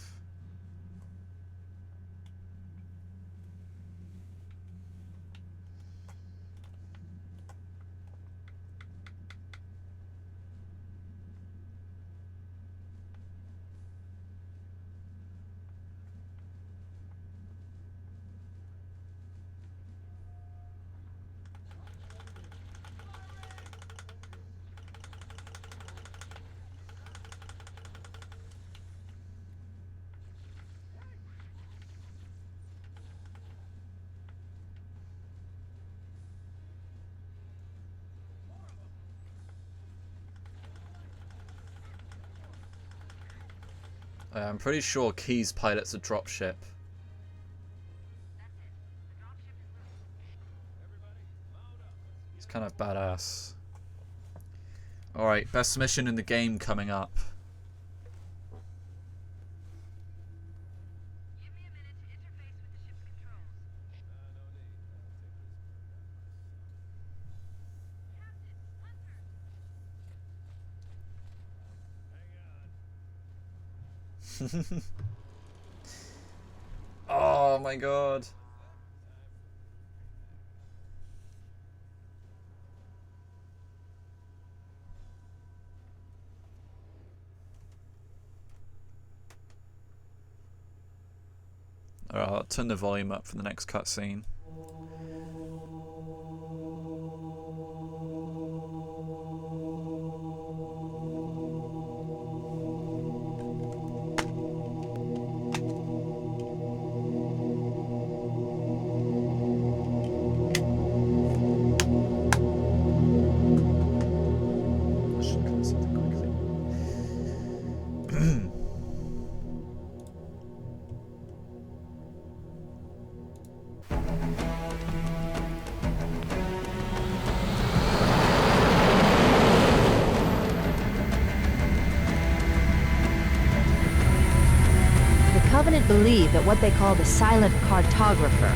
I'm pretty sure Keyes pilots a dropship. It's kind of badass. Alright, best mission in the game coming up. Oh my god. Alright, I'll turn the volume up for the next cutscene. Covenant believe that what they call the silent cartographer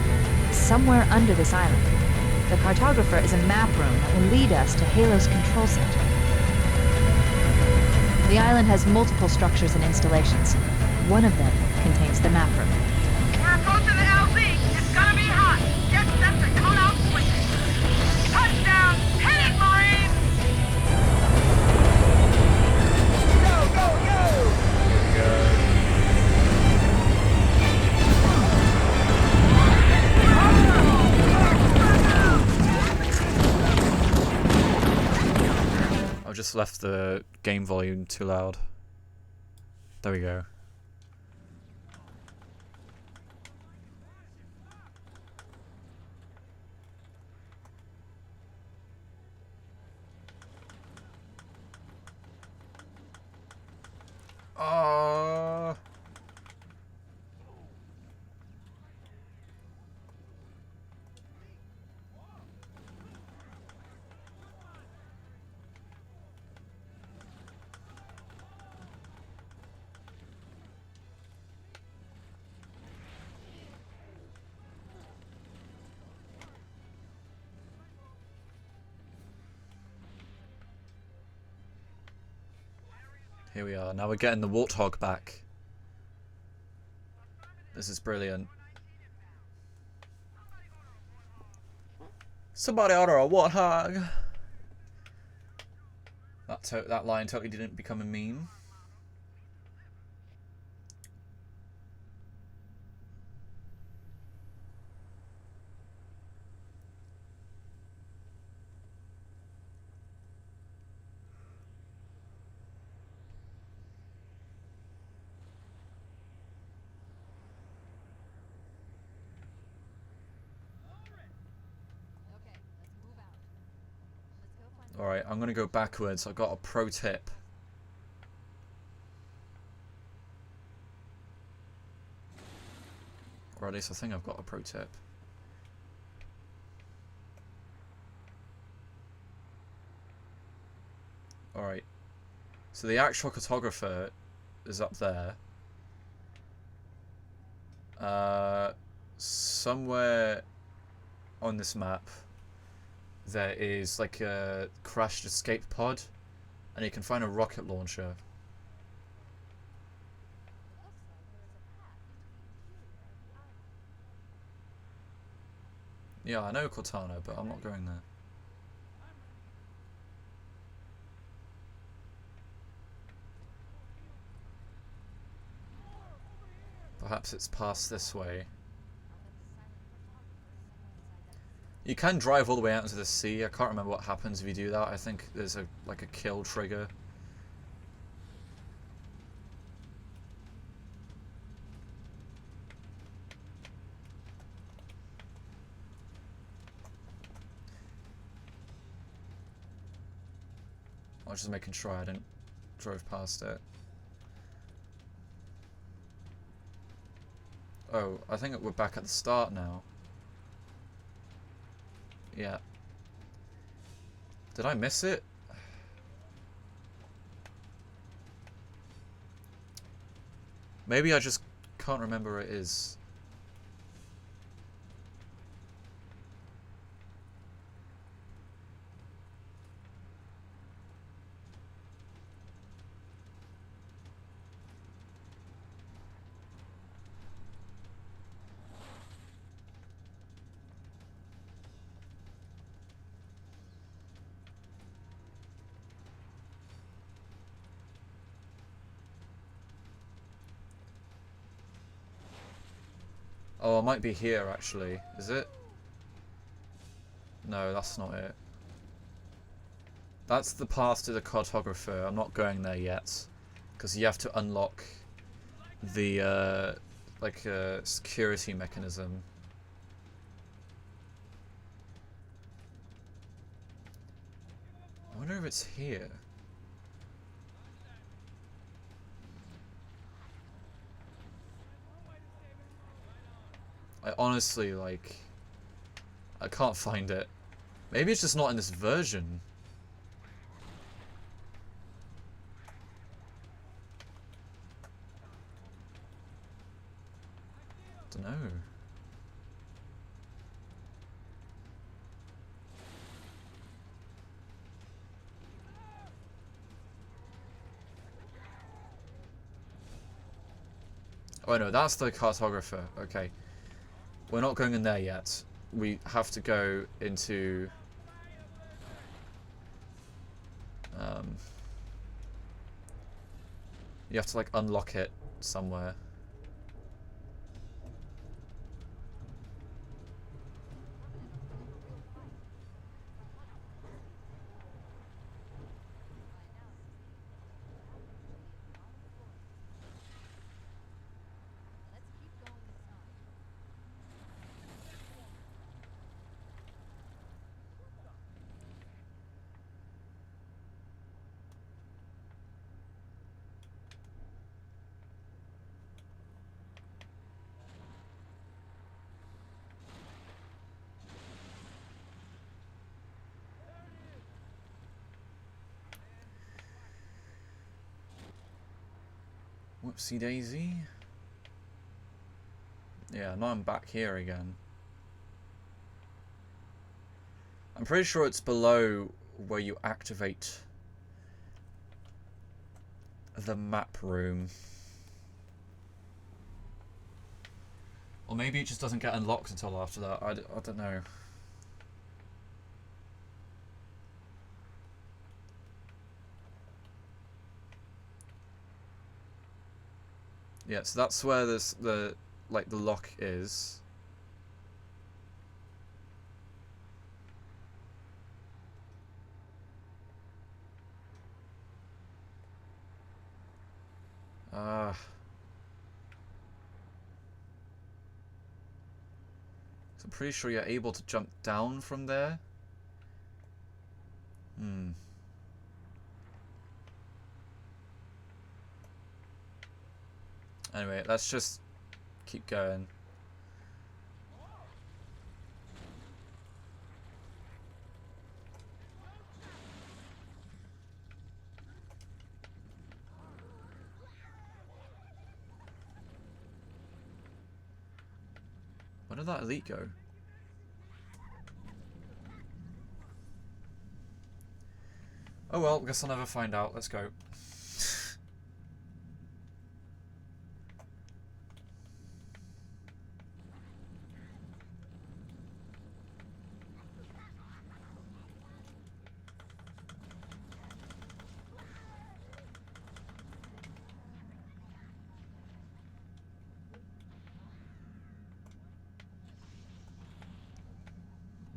is somewhere under this island. The cartographer is a map room that will lead us to Halo's control center. The island has multiple structures and installations. One of them contains the map room. We're approaching the LZ. It's gonna be hot. Get set to cut out switches. Touchdown! Hit it, Marines! Go, go, go! I've just left the game volume too loud. There we go. Here we are. Now we're getting the Warthog back. This is brilliant. Somebody order a Warthog. That line totally didn't become a meme. Alright, I'm gonna go backwards. I've got a pro tip. Or at least I think I've got a pro tip. Alright. So the actual cartographer is up there. Somewhere on this map there is like a crashed escape pod, and you can find a rocket launcher. Yeah, I know Cortana, but I'm not going there. Perhaps it's past this way. You can drive all the way out into the sea. I can't remember what happens if you do that. I think there's a like a kill trigger. I was just making sure I didn't drove past it. Oh, I think we're back at the start now. Yeah. Did I miss it? Maybe I just can't remember where it is. Oh, I might be here actually. Is it? No, that's not it. That's the path to the cartographer. I'm not going there yet. Because you have to unlock the, security mechanism. I wonder if it's here. I honestly, I can't find it. Maybe it's just not in this version. Dunno. Oh no, that's the cartographer. Okay. We're not going in there yet. We have to go into... you have to, unlock it somewhere. Whoopsie daisy. Yeah, now I'm back here again. I'm pretty sure it's below where you activate the map room. Or maybe it just doesn't get unlocked until after that. I don't know. Yeah, so that's where the lock is. So I'm pretty sure you're able to jump down from there. Anyway, let's just keep going. Where did that elite go? Oh well, guess I'll never find out. Let's go.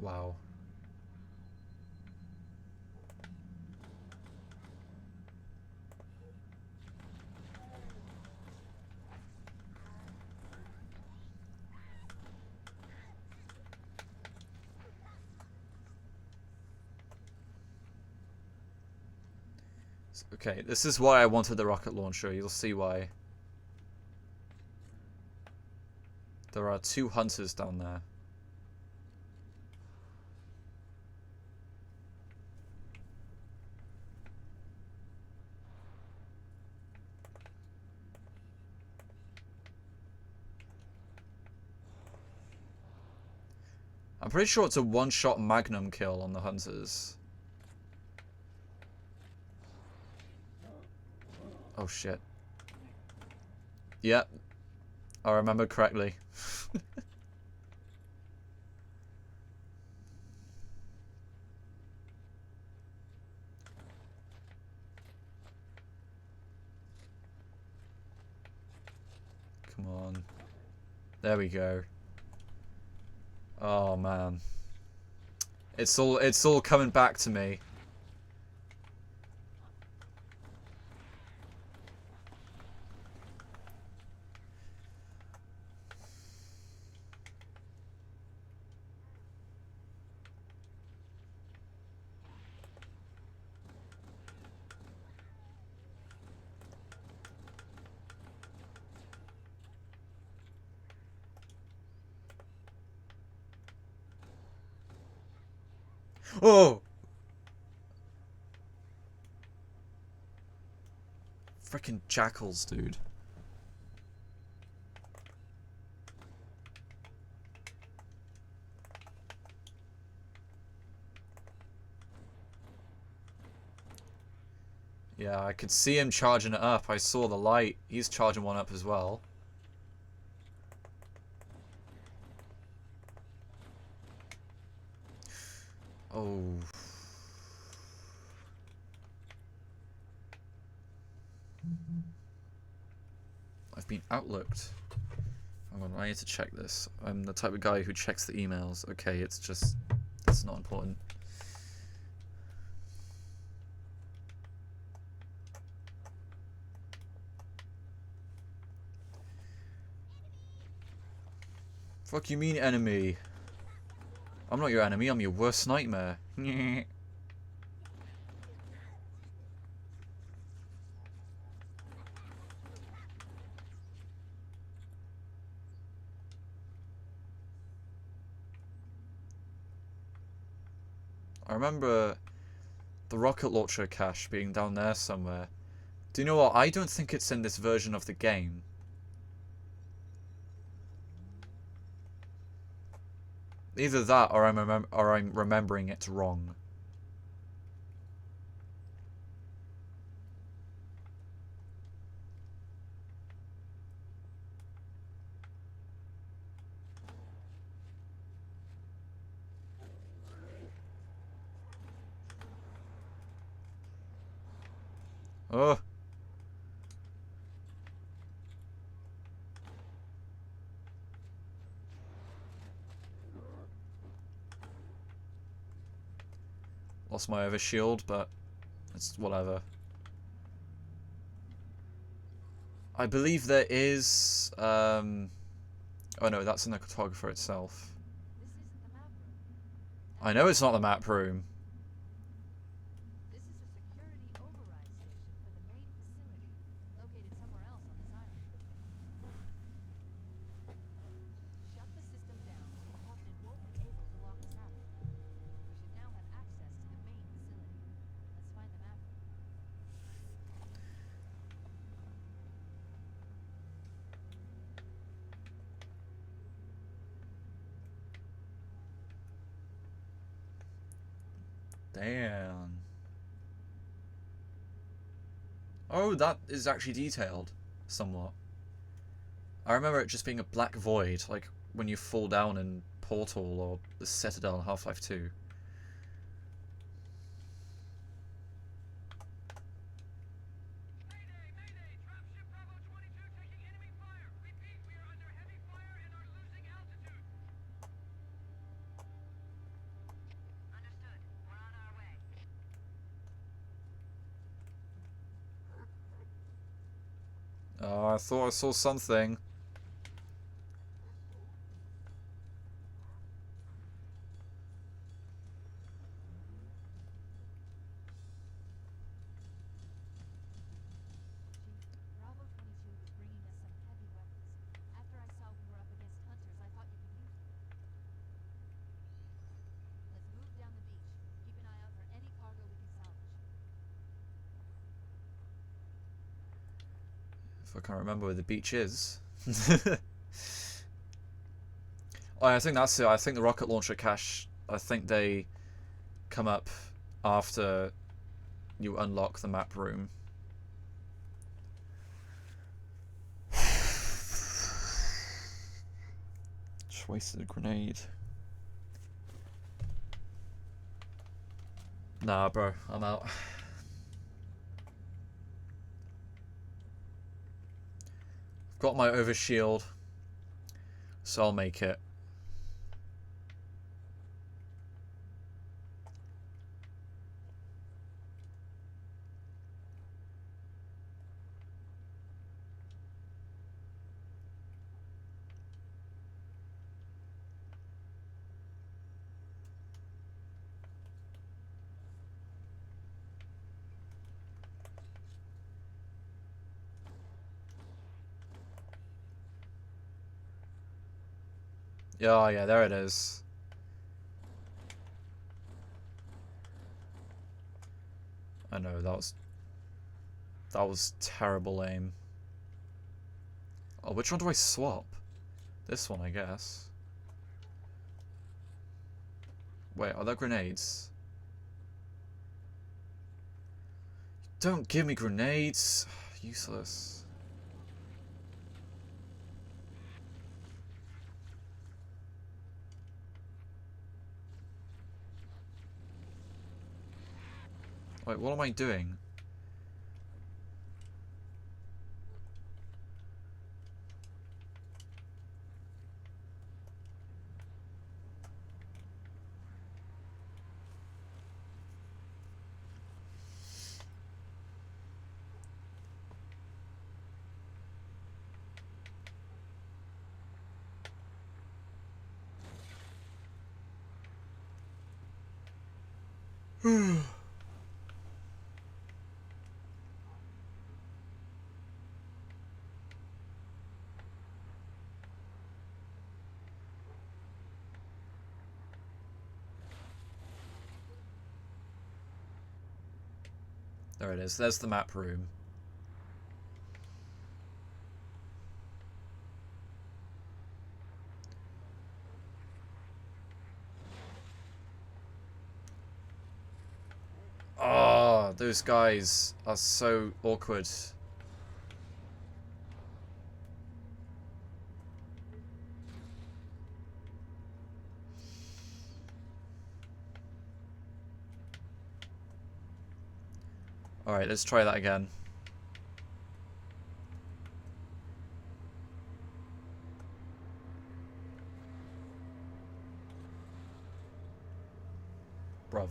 Wow. Okay, this is why I wanted the rocket launcher. You'll see why. There are 2 hunters down there. I'm pretty sure it's a one-shot magnum kill on the hunters. Oh shit. Yep. I remember correctly. Come on. There we go. Oh man. It's all coming back to me. Oh! Frickin' jackals, dude. Yeah, I could see him charging it up. I saw the light. He's charging one up as well. Oh. I've been outlooked. Hang on, I need to check this. I'm the type of guy who checks the emails. Okay, it's not important. Fuck you mean enemy? I'm not your enemy, I'm your worst nightmare. I remember the rocket launcher cache being down there somewhere. Do you know what? I don't think it's in this version of the game. Either that or I'm remembering it wrong. Oh. Lost my other shield, but it's whatever. I believe there is... Oh no, that's in the cartographer itself. I know it's not the map room. This is a security override station for the main facility, located somewhere else on this island. Shut the system down, so the Covenant won't be able to lock us out. We should now have access to the main facility. Let's find the map. Damn. Oh, that is actually detailed, somewhat. I remember it just being a black void, like when you fall down in Portal or the Citadel in Half-Life 2. Mayday! Mayday! Dropship Bravo 22 taking enemy fire! Repeat, we are under heavy fire and are losing altitude! Understood. We're on our way. Oh, I thought I saw something. Bravo 22 was bringing us some heavy weapons. After I saw we were up against hunters, If I can't remember where the beach is. Oh, I think that's it. I think the rocket launcher cache, I think they come up after you unlock the map room. Just wasted a grenade. Nah, bro, I'm out. I've got my overshield, so I'll make it. Oh yeah, there it is. I know, that was terrible aim. Oh, which one do I swap? This one, I guess. Wait, are there grenades? Don't give me grenades. Useless. Wait, what am I doing? There it is. There's the map room. Oh, those guys are so awkward. Alright, let's try that again. Bruv.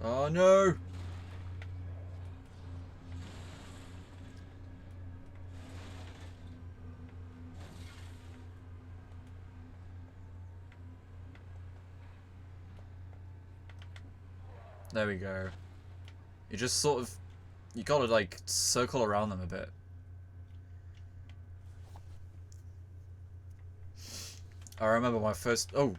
Oh no! There we go. You just sort of... You gotta, like, circle around them a bit. I remember my first... Oh!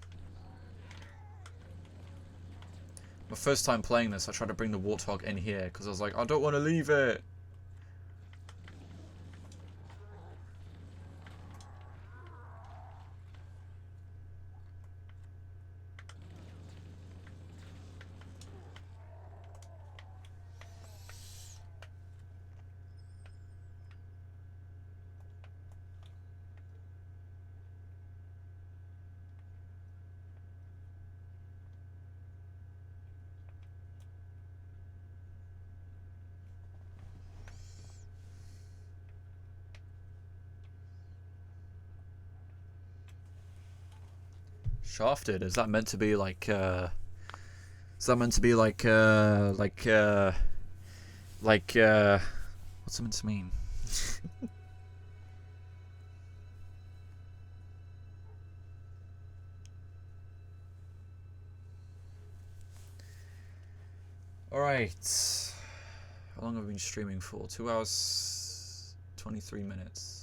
My first time playing this, I tried to bring the Warthog in here, because I was like, I don't want to leave it! Shafted, is that meant to be like, is that meant to be like, what's it meant to mean? Alright. How long have I been streaming for? 2 hours, 23 minutes.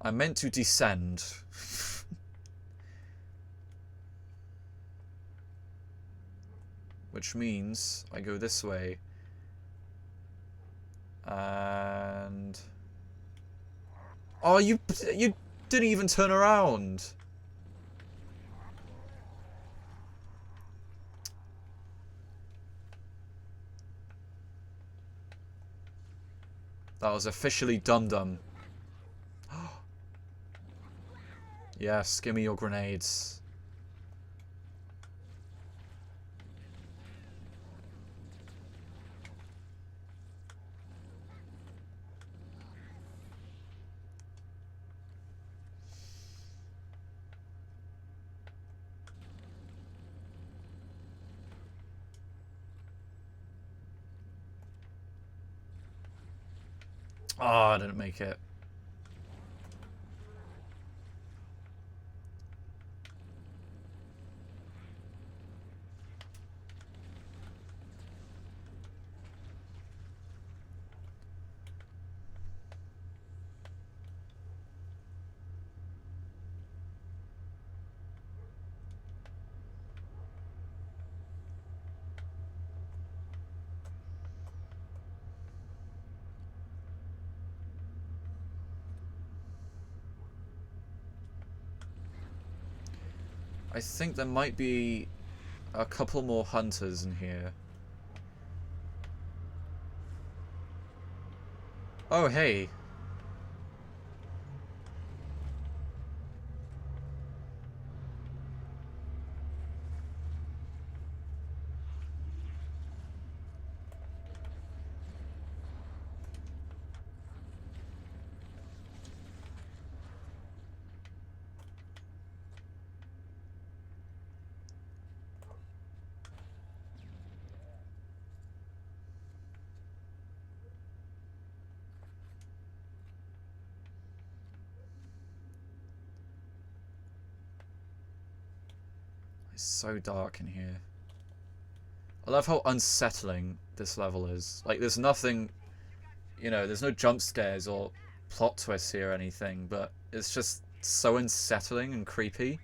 I meant to descend. Which means I go this way. And... Oh, you didn't even turn around. That was officially dum-dum. Yes, give me your grenades. Oh, I didn't make it. I think there might be a couple more hunters in here. Oh, hey. It's so dark in here. I love how unsettling this level is. Like, there's nothing, you know, there's no jump scares or plot twists here or anything, but it's just so unsettling and creepy.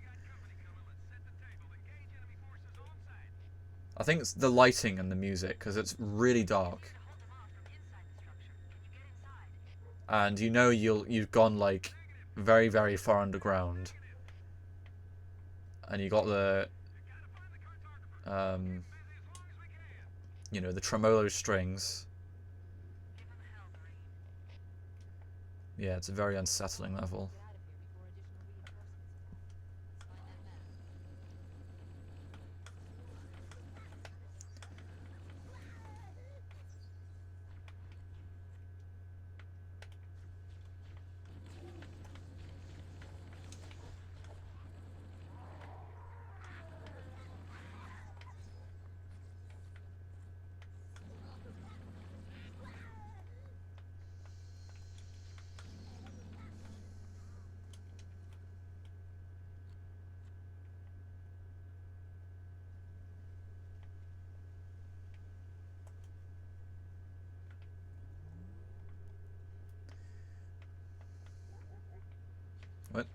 I think it's the lighting and the music, because it's really dark. And you know you've gone, like, very, very far underground. And you got the... you know, the tremolo strings. Yeah, it's a very unsettling level. What?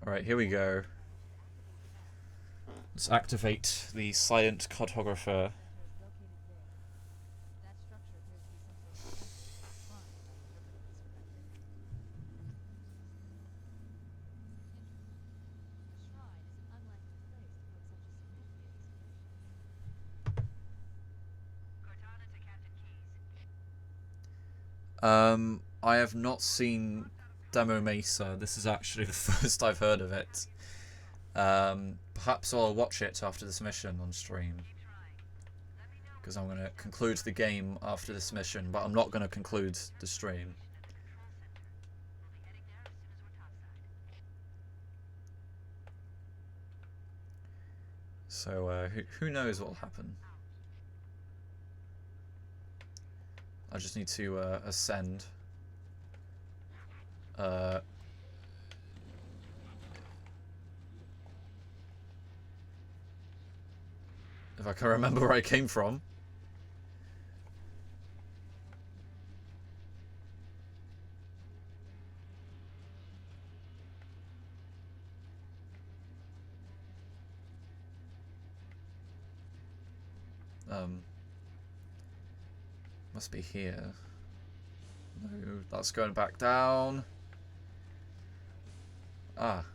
Alright, here we go. Let's activate the silent cartographer. I have not seen Demo Mesa. This is actually the first I've heard of it. Perhaps I'll watch it after this mission on stream. Because I'm going to conclude the game after this mission, but I'm not going to conclude the stream. So, who knows what will happen. I just need to ascend. If I can remember where I came from. Must be here. No, that's going back down. Ah.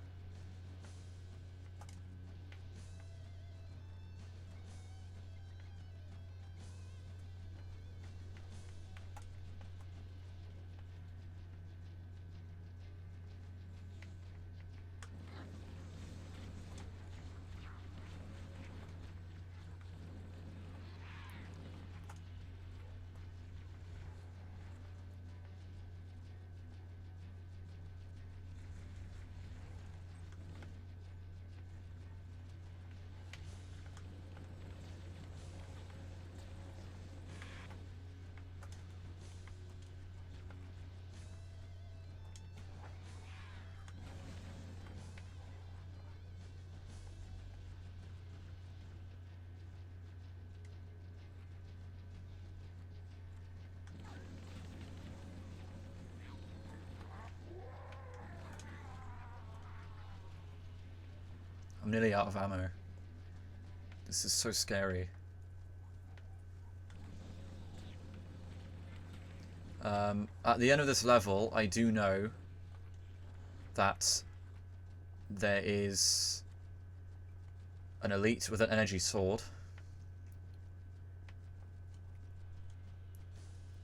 I'm nearly out of ammo. This is so scary. At the end of this level, I do know that there is an elite with an energy sword.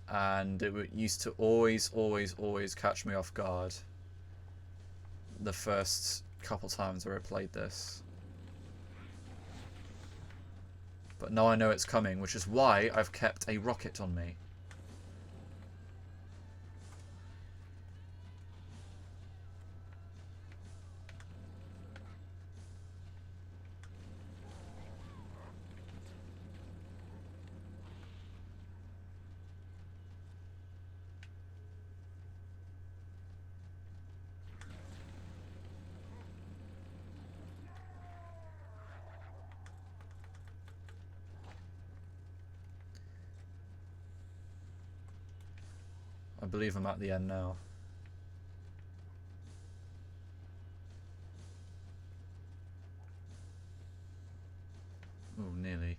And it used to always catch me off guard the first couple times where I played this. But now I know it's coming, which is why I've kept a rocket on me. I believe I'm at the end now. Oh, nearly.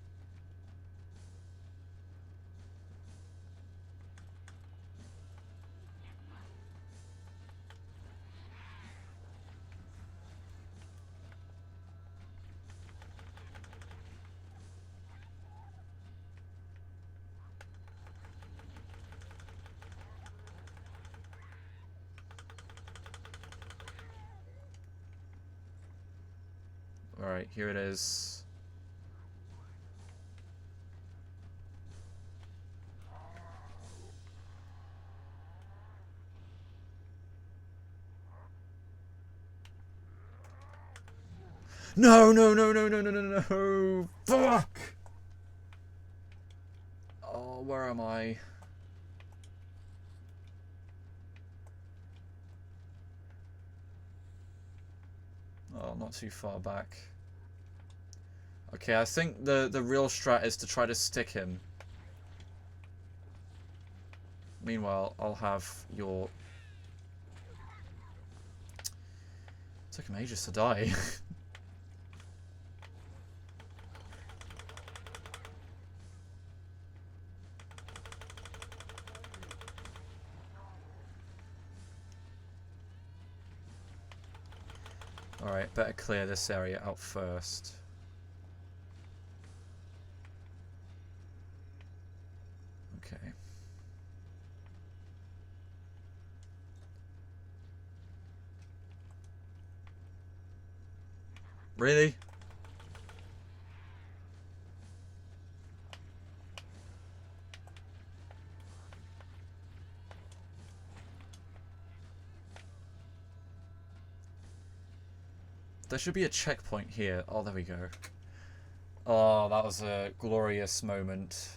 Alright, here it is. No, no, no, no, no, no, no, no, fuck! Oh, where am I? Oh, not too far back. Okay, I think the real strat is to try to stick him. Meanwhile, I'll have your... It took him ages to die. Alright, better clear this area out first. Okay. Really? There should be a checkpoint here. Oh, there we go. Oh, that was a glorious moment.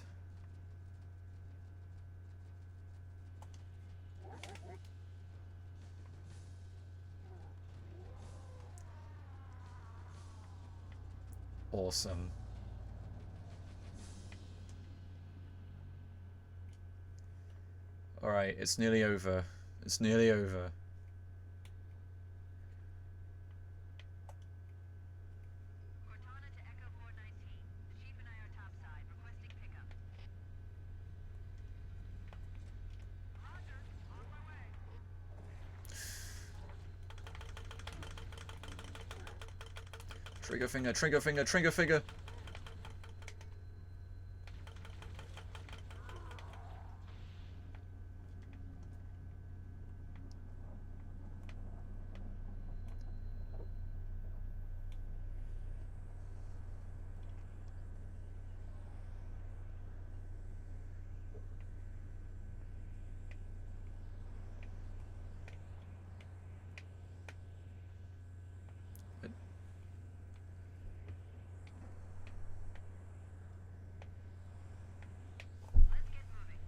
Awesome. Alright, it's nearly over. It's nearly over. Cortana to Echo 419. The Chief and I are topside, requesting pickup. Roger, on my way. Trigger finger, trigger finger, trigger finger. Let's get moving.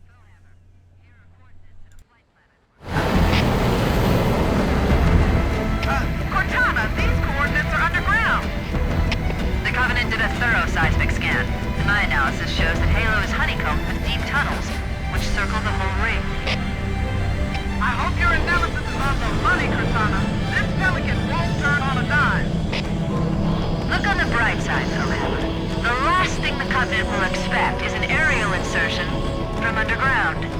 Bowhammer, here are coordinates and a flight plan Cortana, these coordinates are underground. The Covenant did a thorough seismic scan. My analysis shows that Halo is honeycombed with deep tunnels, which circle the whole ring. I hope your analysis is on the money, Cortana. This Pelican won't turn on a dime. Look on the bright side, Bowhammer. The last thing the Covenant will expect is an aerial insertion from underground.